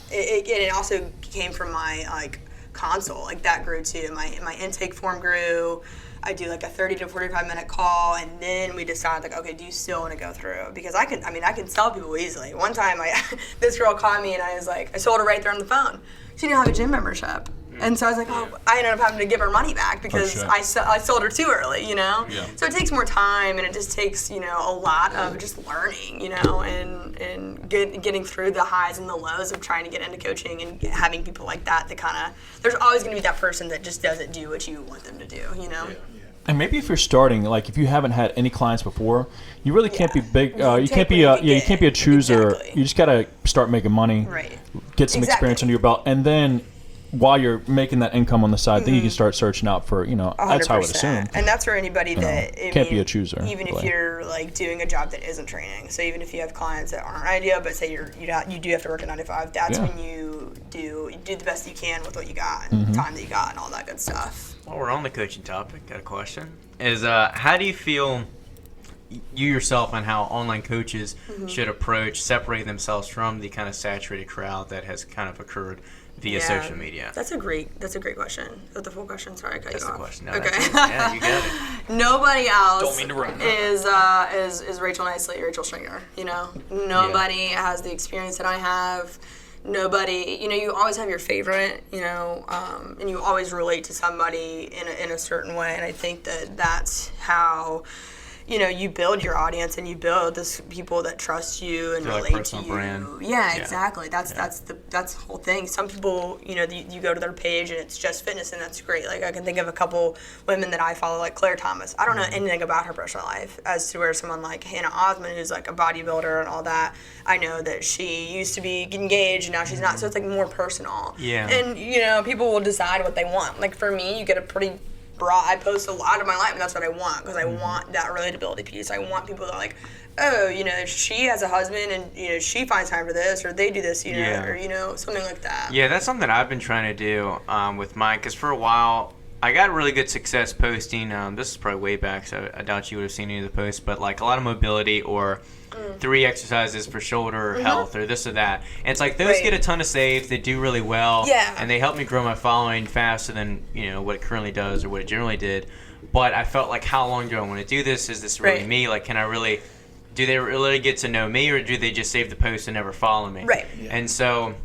it also came from my like console, like that grew too. My intake form grew. I do like a 30 to 45 minute call, and then we decide like, okay, do you still want to go through? Because I can sell people easily. One time this girl called me and I was like, I sold her right there on the phone. She didn't have a gym membership. And so I was like, I ended up having to give her money back because I sold her too early, Yeah. So it takes more time, and it just takes, a lot of just learning, and getting through the highs and the lows of trying to get into coaching and having people like that kind of, there's always going to be that person that just doesn't do what you want them to do, And maybe if you're starting, like if you haven't had any clients before, you really can't be big. You can't be a chooser. Exactly. You just gotta start making money, get some experience under your belt, and then while you're making that income on the side, then you can start searching out for, that's how I would assume. And that's for anybody that can't be a chooser. Even if you're like doing a job that isn't training. So even if you have clients that aren't ideal, but say you do have to work a 9 to 5, that's when you do the best you can with what you got and the time that you got and all that good stuff. While we're on the coaching topic, got a question. Is how do you feel you yourself and how online coaches should separate themselves from the kind of saturated crowd that has kind of occurred via social media? That's a great question. Is that the full question? Sorry, I cut you off. That's the question. No, okay. Yeah, you got it. Nobody else Don't mean to run. is Rachel Nicely, Rachel Stringer. Nobody has the experience that I have. Nobody, you always have your favorite, and you always relate to somebody in a certain way. And I think that's how, you build your audience and you build this people that trust you and relate to you. Brand. Yeah, exactly. That's the whole thing. Some people, you go to their page and it's just fitness, and that's great. Like I can think of a couple women that I follow, like Claire Thomas. I don't know anything about her personal life, as to where someone like Hannah Osmond, who's like a bodybuilder and all that, I know that she used to be engaged and now she's not. So it's like more personal. Yeah. And people will decide what they want. Like for me, you get a pretty broad. I post a lot of my life, and that's what I want, because I want that relatability piece. I want people that are like, oh, you know, she has a husband and, you know, she finds time for this, or they do this, you know, Yeah. or, you know, something like that. Yeah, that's something I've been trying to do with mine, because for a while I got really good success posting. This is probably way back, so I doubt you would have seen any of the posts, but like a lot of mobility or 3 exercises for shoulder health or this or that. And it's like those get a ton of saves. They do really well. Yeah. And they help me grow my following faster than, you know, what it currently does or what it generally did. But I felt like, how long do I want to do this? Is this really me? Like, can I really, do they really get to know me, or do they just save the post and never follow me? Right. Yeah. And so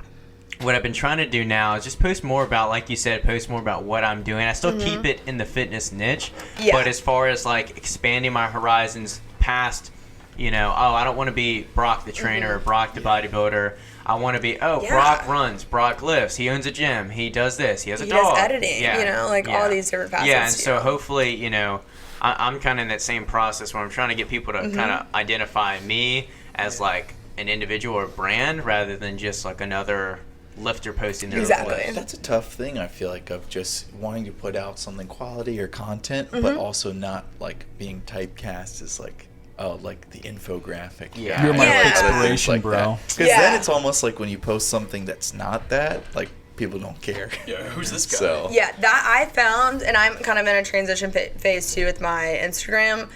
what I've been trying to do now is just post more about, like you said, post more about what I'm doing. I still keep it in the fitness niche, but as far as like expanding my horizons past, you know, oh, I don't want to be Brock the trainer or Brock the bodybuilder. I want to be, Brock runs, Brock lifts, he owns a gym, he does this, he has a dog. He does editing, you know, like all these different facets. Yeah, and so hopefully, you know, I'm kind of in that same process where I'm trying to get people to kind of identify me as like an individual or brand rather than just like another lifter posting their lifts. That's a tough thing, I feel like, of just wanting to put out something quality or content, but also not like being typecast as like, oh, like the infographic. You're my inspiration, bro. Because then it's almost like when you post something that's not that, like people don't care. Yeah, who's this guy? So Yeah, that I found, and I'm kind of in a transition phase too with my Instagram.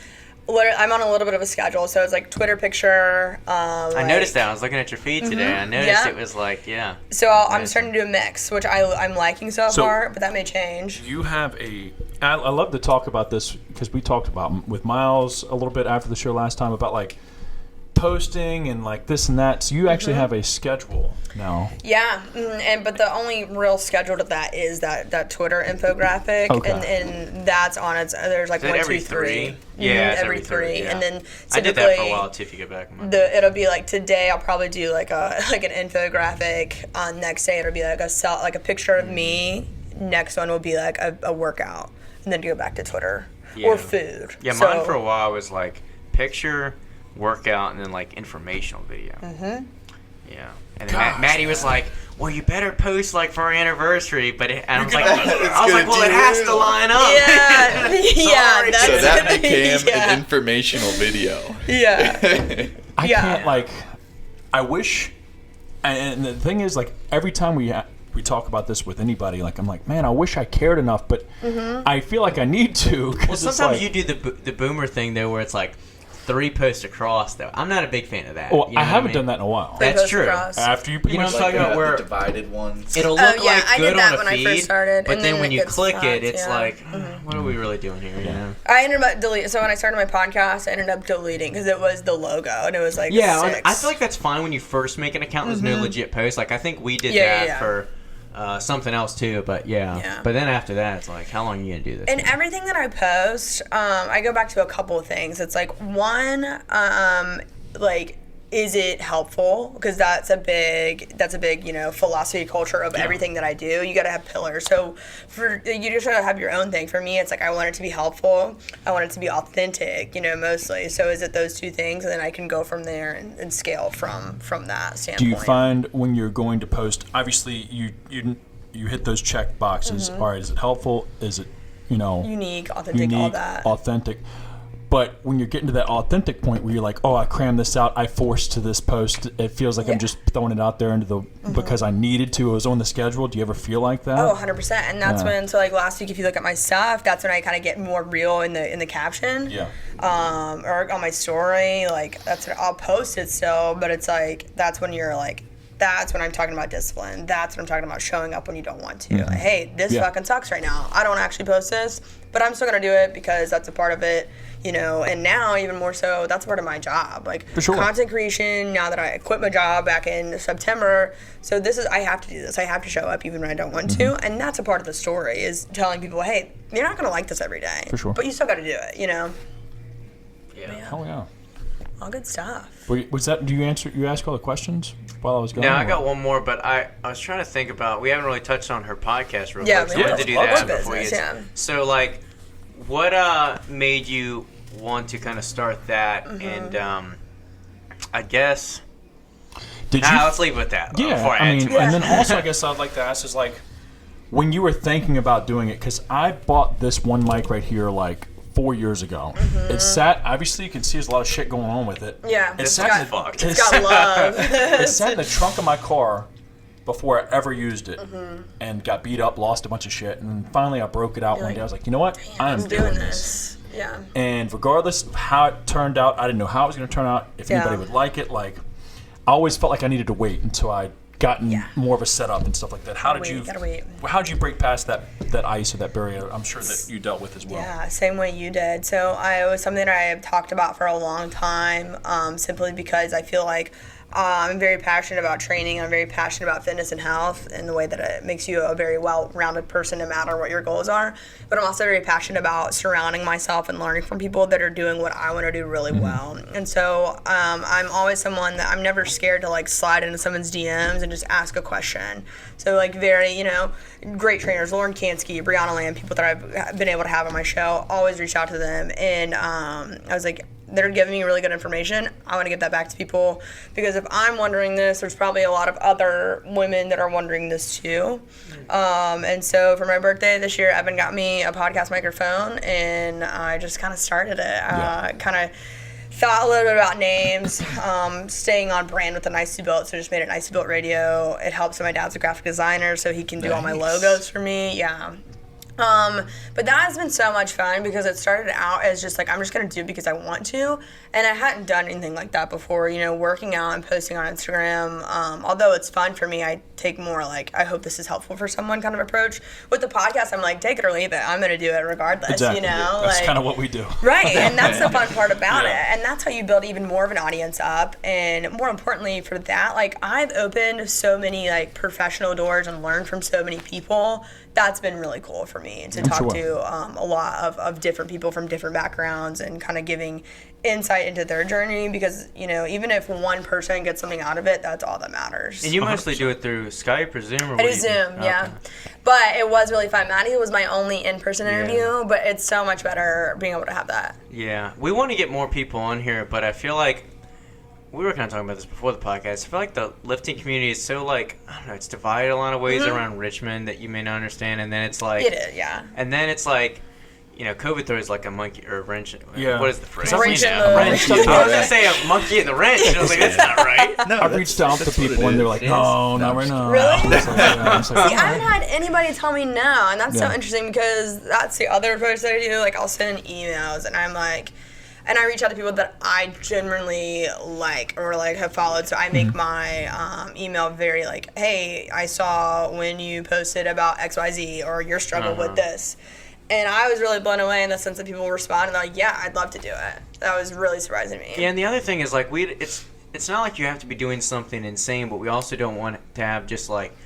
I'm on a little bit of a schedule, so it's like Twitter picture. I noticed that. I was looking at your feed today. I noticed it was like, So I'm starting to do a mix, which I'm liking so far, but that may change. You have I love to talk about this because we talked about with Miles a little bit after the show last time about like posting and like this and that. So you actually have a schedule now. Yeah, but the only real schedule to that is that Twitter infographic, and that's on its. There's like 1, 2, 3. Yeah, it's every 3, yeah. and then I did that for a while too. If you get back, it'll be like today. I'll probably do like an infographic. On next day, it'll be like a picture of me. Next one will be like a workout, and then go back to Twitter or food. Yeah, mine for a while was like picture, workout, and then like informational video. Yeah, and then Maddie was like, "Well, you better post like for our anniversary," but I was like, "Well, it has to line up." Yeah, yeah. So that became an informational video. Yeah. I can't like. I wish, and the thing is, like every time we talk about this with anybody, like I'm like, man, I wish I cared enough, but I feel like I need to. Well, sometimes you do the boomer thing though, where it's like 3 posts across though. I'm not a big fan of that. Well, you know I haven't what done that in a while. That's true. After you, You know what I'm talking about? The Where divided ones. it'll look I like did good that on a when I feed, first started, but and then then when it you gets click it, fucked, it's yeah. like, what are we really doing here? You know? I ended up deleting. So when I started my podcast, I ended up deleting because it was the logo, and it was like 6. I feel like that's fine when you first make an account. There's no legit post. Like I think we did that for something else too. But but then after that, it's like, how long are you gonna do this? And everything that I post, I go back to a couple of things. It's like one, like, is it helpful? Because that's a big, you know, philosophy culture of everything that I do. You got to have pillars. So you just gotta have your own thing. For me, it's like I want it to be helpful. I want it to be authentic, you know, mostly. So is it those 2 things, and then I can go from there and scale from that standpoint. Do you find when you're going to post, obviously you hit those check boxes. All right, is it helpful? Is it, you know, unique, authentic, all that. Authentic. But when you're getting to that authentic point where you're like, oh, I crammed this out, I forced to this post, it feels like I'm just throwing it out there into the because I needed to. It was on the schedule. Do you ever feel like that? Oh, 100%. And that's when, so like last week, if you look at my stuff, that's when I kind of get more real in the caption. Yeah. Or on my story, like that's what I'll post it still, but it's like that's when you're like, that's when I'm talking about discipline. That's when I'm talking about showing up when you don't want to. Like, hey, this fucking sucks right now. I don't actually post this, but I'm still gonna do it because that's a part of it, you know. And now even more so, that's part of my job. Like content creation. Now that I quit my job back in September, so I have to do this. I have to show up even when I don't want to, and that's a part of the story is telling people, hey, you're not gonna like this every day, but you still got to do it, you know. Yeah. Oh yeah. All good stuff. Was that? You ask all the questions while I was going? No, I got one more, but I was trying to think about. We haven't really touched on her podcast real Yeah, quick. So I wanted to do that before you. So like, what made you want to kind of start that? And I guess. Let's leave it with that. Yeah, before I I mean, add to it. and then also I guess I'd like to ask is like, when you were thinking about doing it, because I bought this one mic right here like 4 years ago. It sat, obviously you can see there's a lot of shit going on with it. Yeah. It's got love. It sat in the trunk of my car before I ever used it, and got beat up, lost a bunch of shit, and finally I broke it out one day. I was like, you know what? I am doing this. Yeah. And regardless of how it turned out, I didn't know how it was going to turn out, if anybody would like it. Like, I always felt like I needed to wait until I'd gotten more of a setup and stuff like that. How did you break past that ice or that barrier? I'm sure that you dealt with as well. Yeah, same way you did. So it was something that I have talked about for a long time, simply because I feel like I'm very passionate about training. I'm very passionate about fitness and health and the way that it makes you a very well-rounded person no matter what your goals are. But I'm also very passionate about surrounding myself and learning from people that are doing what I want to do really well. And so I'm always someone that I'm never scared to like slide into someone's DMs and just ask a question. So like very, great trainers, Lauren Kansky, Brianna Lamb, people that I've been able to have on my show, always reach out to them. And I was like, they're giving me really good information. I want to get that back to people, because if I'm wondering this, there's probably a lot of other women that are wondering this too. And so for my birthday this year, Evan got me a podcast microphone, and I just kind of started it. Kind of thought a little bit about names, staying on brand with the Nicely Built, so just made it Nicely Built Radio. It helps that my dad's a graphic designer, so he can do all my logos for me. Yeah. But that has been so much fun, because it started out as just like, I'm just going to do it because I want to. And I hadn't done anything like that before, working out and posting on Instagram. Although it's fun for me, I take more like, I hope this is helpful for someone kind of approach. With the podcast, I'm like, take it or leave it. I'm going to do it regardless, Exactly. That's kind of what we do. Right. And that's the fun part about it. And that's how you build even more of an audience up. And more importantly for that, like, I've opened so many like professional doors and learned from so many people. That's been really cool for me to talk to a lot of different people from different backgrounds, and kind of giving insight into their journey, because even if one person gets something out of it, that's all that matters. And you mostly do it through Skype or Zoom? I do Zoom, yeah. But it was really fun. Maddie was my only in-person interview, but it's so much better being able to have that. Yeah, we want to get more people on here, but I feel like we were kind of talking about this before the podcast. I feel like the lifting community is so like, I don't know, it's divided a lot of ways around Richmond that you may not understand, and then it's like, it is, yeah. And then it's like, COVID throws like a monkey or a wrench. Yeah. What is the phrase? Wrench in the I was gonna say a monkey in the wrench. And I was like, that's not right. No, I've reached out to people and they're like, no, not right now. Really? It's like, yeah. It's like, See, I haven't had anybody tell me no, and that's so interesting, because that's the other approach that I do. Like, I'll send emails, and I'm like, and I reach out to people that I genuinely like or like have followed. So I make my email very like, hey, I saw when you posted about XYZ or your struggle with this. And I was really blown away in the sense that people respond and they're like, yeah, I'd love to do it. That was really surprising me. Yeah, and the other thing is like it's not like you have to be doing something insane, but we also don't want to have just like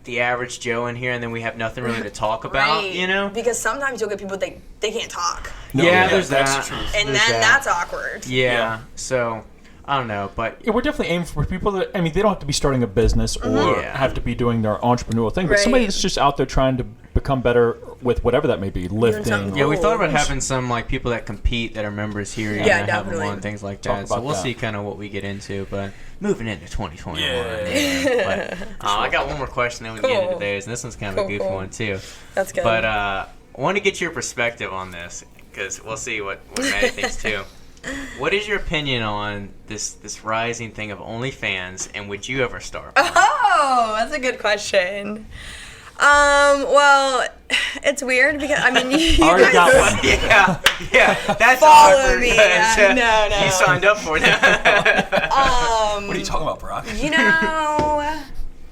the average Joe in here, and then we have nothing really to talk about, right. Because sometimes you'll get people they can't talk. There's that's that. true. And then that's awkward. Yeah. So I don't know, but we're definitely aiming for people that, they don't have to be starting a business or have to be doing their entrepreneurial thing, but somebody that's just out there trying to become better with whatever that may be, lifting. Yeah, we thought about having some like people that compete that are members here, and have them on, things like that. So we'll see kind of what we get into, but moving into 2021. But I got one more question, then we get into today's, and this one's kind of a goofy one too. That's good. But I want to get your perspective on this, because we'll see what Maddie thinks too. What is your opinion on this rising thing of OnlyFans, and would you ever start? Oh, that's a good question. Well, it's weird because you already got one. Yeah, that's follow awkward. me. No. You signed up for that. What are you talking about, Brock?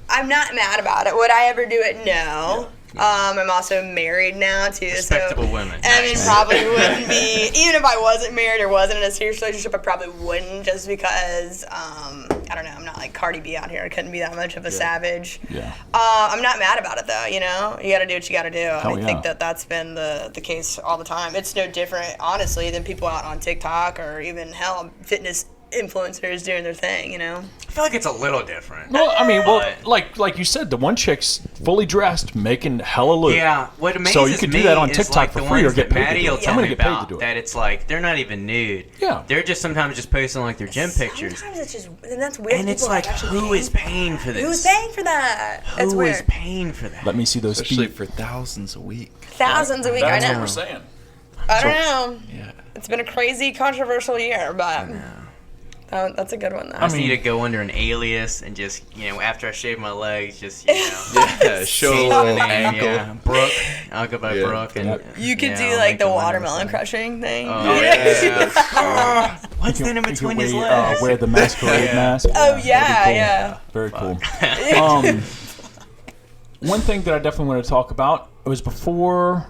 I'm not mad about it. Would I ever do it? No. I'm also married now too. Respectable women. Probably wouldn't be, even if I wasn't married or wasn't in a serious relationship, I probably wouldn't, just because I don't know, I'm not like Cardi B out here. I couldn't be that much of a savage. Yeah. I'm not mad about it though. You gotta do what you gotta do. I think that's been the case all the time. It's no different, honestly, than people out on TikTok or even fitness influencers doing their thing, I feel like it's a little different. Well, like you said, the one chick's fully dressed, making hella loot. Yeah, what amazes so you can do that on TikTok for free or get paid to do it. I'm gonna get paid to do it. That it's like they're not even nude. Yeah, they're just sometimes just posting like their gym pictures. Sometimes it's just, and that's weird. And it's like, who is paying for this? Who's paying for that? Who is paying for that? Let me see those Especially feet. for thousands a week. Thousands a week. That's I know. what we're saying. I don't know. Yeah. It's been a crazy, controversial year, but that's a good one, though. I just need to go under an alias and just, after I shave my legs, just, Yeah, show a little ankle. Yeah, Brooke. I'll go by Brooke. And, You could do I'll like make the a living watermelon with crushing thing. Oh, Yeah. What's in You between can his legs? wear the masquerade mask. Oh, that'd be yeah, cool. yeah. Very cool. One thing that I definitely want to talk about was before.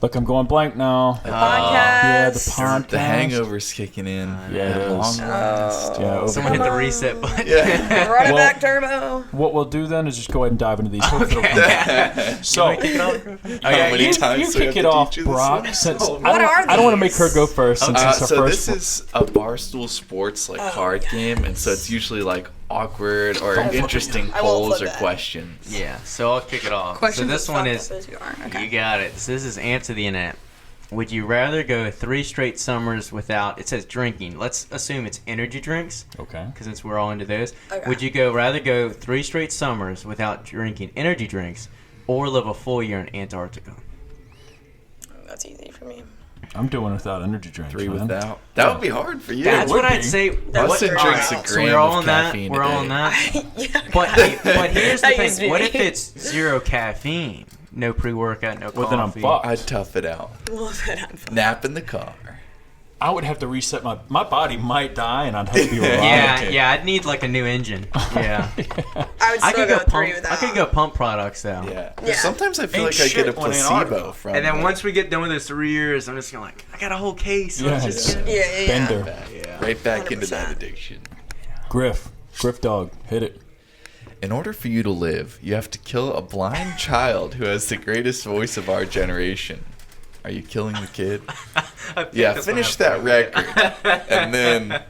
Look, I'm going blank now. Podcast. Yeah, the podcast. The hangover's kicking in. Yeah, it is. Long last. Yeah, over Someone here. hit the reset button. Yeah. Run it Well- back, Turbo. What we'll do then is just go ahead and dive into these. Hopefully it'll come back. So, Kick it off, Griffin? How many you times do we kick have it to off, teach you this Brock. one? Since Oh, What are I don't want to make these? her go first since it's her so first. this is a Barstool Sports card game, and so it's usually like awkward or interesting I won't polls flip or it. questions. Yeah, so I'll kick it off. Questions so this as one fucked is, up as you are. Okay. you got it. So this is Answer the Internet. Would you rather go 3 straight summers without, it says drinking. Let's assume it's energy drinks, Okay. because since we're all into those. Okay. Would you rather go 3 straight summers without drinking energy drinks or live a full year in Antarctica? That's easy for me. I'm doing without energy drinks. 3 man. without. That would be hard for you. That's would what I'd be. say. Austin What- drinks alright, a So gram we're all of on that. caffeine We're a all day. on that. Yeah. But here's the That used to thing. be What me. if it's 0 caffeine? No pre-workout, no coffee. Well, then I'm fucked. I'd tough it out. Love it. I'm fine. Nap in the car. I would have to reset my body might die and I'd have to be alive. Yeah, I'd need like a new engine. Yeah. I would I still could go go 3 pump. without. I could go pump products though. Yeah. Yeah. Sometimes I feel Ain't like I get a shit when in placebo Antarctica. from. And then like, once we get done with those 3 years, I'm just gonna I got a whole case. So Yeah, let's just yeah. get it. Yeah. Bender. right back into that 100%. addiction. Griff dog, hit it. In order for you to live, you have to kill a blind child who has the greatest voice of our generation. Are you killing the kid? Yeah, finish that record. And then,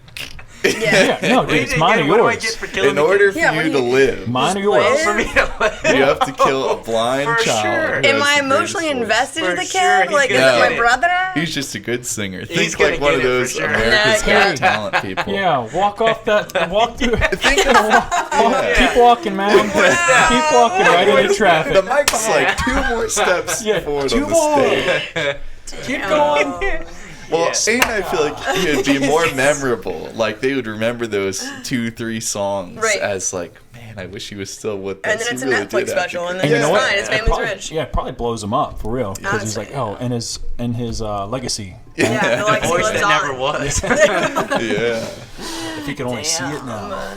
Yeah, no, dude, it's mine or What do I yours. get for killing in the order Yeah, for what you do to you- live, Mine or kid? yours. For me to live. you have to kill a blind For child. sure. who Am has I the emotionally greatest voice. invested in For the sure, kid? he's Like, is gonna it get my it. brother? He's just a good singer. He's Think gonna like one get of it for those sure. America's Yeah, Got Talent people. Yeah, walk off that. Walk through. Think Keep walking, man. Keep walking right into the traffic. mic's like 2 more steps Yeah, forward 2 on the more. stage. Keep going. Well, and I feel like it would be more memorable. Like they would remember those 2-3 songs Right. as like, man, I wish he was still with us. And then it's He a really Netflix did have special, to- and then And you it's know what? fine. His It family's probably- rich. Yeah, it probably blows him up for real because he's like, Honestly. oh, and his legacy. Yeah, the legacy Voice lives that on. never was. Yeah. If he could only see it now.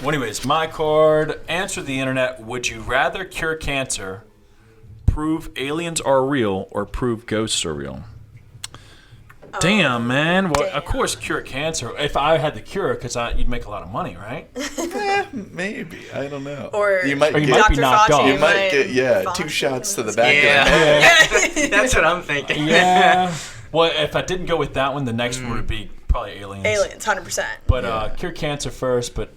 Well, anyways, my card. Answer the internet. Would you rather cure cancer, prove aliens are real, or prove ghosts are real? Damn, man. Well, of course, cure cancer. If I had the cure, because you'd make a lot of money, right? Maybe. I don't know. Or you might Or you get, might be Dr. knocked Fauci off. you might get Fauci. 2 shots to the back of the Yeah. head. That's what I'm thinking. Yeah. Well, if I didn't go with that one, the next one would be probably aliens. Aliens, 100%. But cure cancer first. But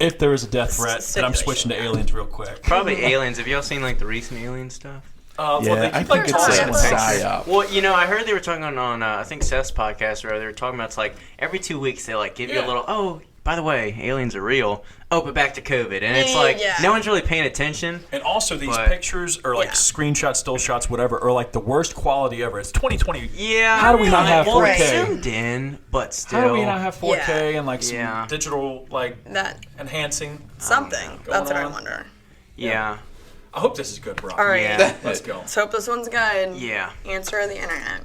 if there is a death threat, then I'm switching to aliens real quick. Probably aliens. Have y'all seen like the recent alien stuff? Well, Yeah, they I keep, like, think it's tossing a things. psyop. Well, I heard they were talking on I think Seth's podcast, or they were talking about it's like every 2 weeks they like give you a Yeah. little, oh, by the way, aliens are real. Oh, but back to COVID, and it's Yeah, like yeah. no one's really paying attention. And also, these But- pictures or like Yeah. screenshots, still shots, whatever, are like the worst quality ever. It's 2020. Yeah. How do we not have well, 4K? it's zoomed in, but still. How do we not have 4K Yeah. and like some Yeah. digital like That enhancing? something. That's what I on. wonder. Yeah. I hope this is good, bro. All right. Yeah. Let's go. Let's hope this one's good. Yeah. Answer the internet.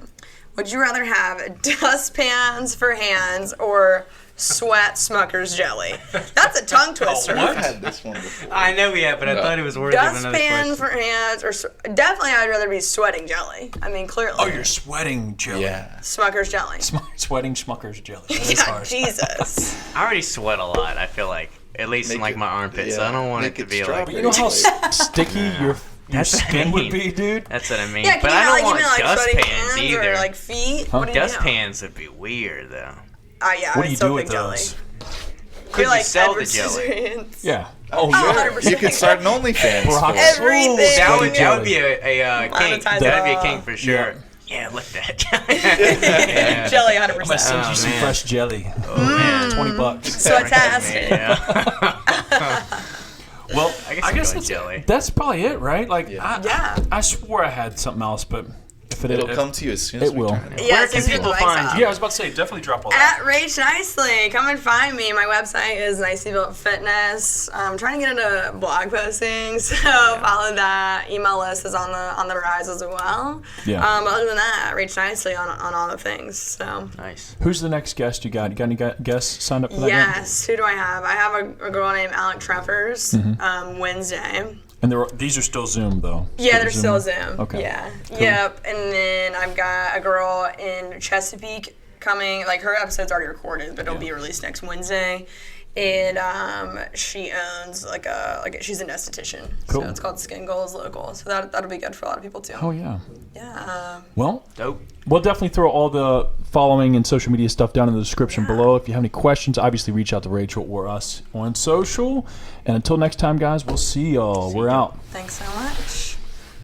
Would you rather have dustpans for hands or sweat Smucker's jelly? That's a tongue twister. I've had this one before. I know we have, but I thought it was worthy of another Dustpan question. for hands or definitely I'd rather be sweating jelly. I mean, clearly. Oh, you're sweating jelly. Yeah. Smucker's jelly. Sweating Schmucker's jelly. That is Yeah, hard. Jesus. I already sweat a lot. I feel like, at least in Make like it- my armpits. So yeah, I don't want it make to it be strawberry. like. You know how sticky your That's what I skin would mean. be, dude? That's what I mean. Yeah, can but you I not don't like, want sweating dustpans hands either. or like feet? What do you do? Dustpans would be weird though. Yeah, What I'd do you still do with pick jelly. those? Could You're you like sell Edward the jelly? Scissorhands. Yeah. Oh, yeah. 100%. You could start an OnlyFans. Brock. for it. Everything. That would jelly. be a kink. Monetize That'd be it a all. kink for sure. Yeah. Yeah, look at that. Jelly, I'm gonna 100%. send you some man. fresh jelly. Oh man. $20. Sweatastic. Yeah. Well, I guess I I'm guess going jelly. that's probably it, right? Like, Yeah. Yeah. I swore I had something else, but It'll come to you as soon as we will. turn it. Yeah, Where can people find you? Yeah, I was about to say, definitely drop all that. At Rach Nicely. Come and find me. My website is Nicely Built Fitness. I'm trying to get into blog posting, so follow that. Email list is on the rise as well. Yeah. But other than that, Rach Nicely on all the things. So. Nice. Who's the next guest you got? You got any guests signed up for that? Yes. Who do I have? I have a girl named Alec Treffers. Wednesday. And these are still Zoom, though. Yeah, they're still Zoom. Okay. Yeah. Cool. Yep. And then I've got a girl in Chesapeake coming. Like, her episode's already recorded, but it'll be released next Wednesday. And she owns she's an esthetician. Cool. So it's called Skin Goals Local. So that'll be good for a lot of people too. Oh yeah. Yeah. Well, Dope. we'll definitely throw all the following and social media stuff down in the description below. If you have any questions, obviously reach out to Rachel or us on social. And until next time, guys, we'll see y'all. We're out. Thanks so much.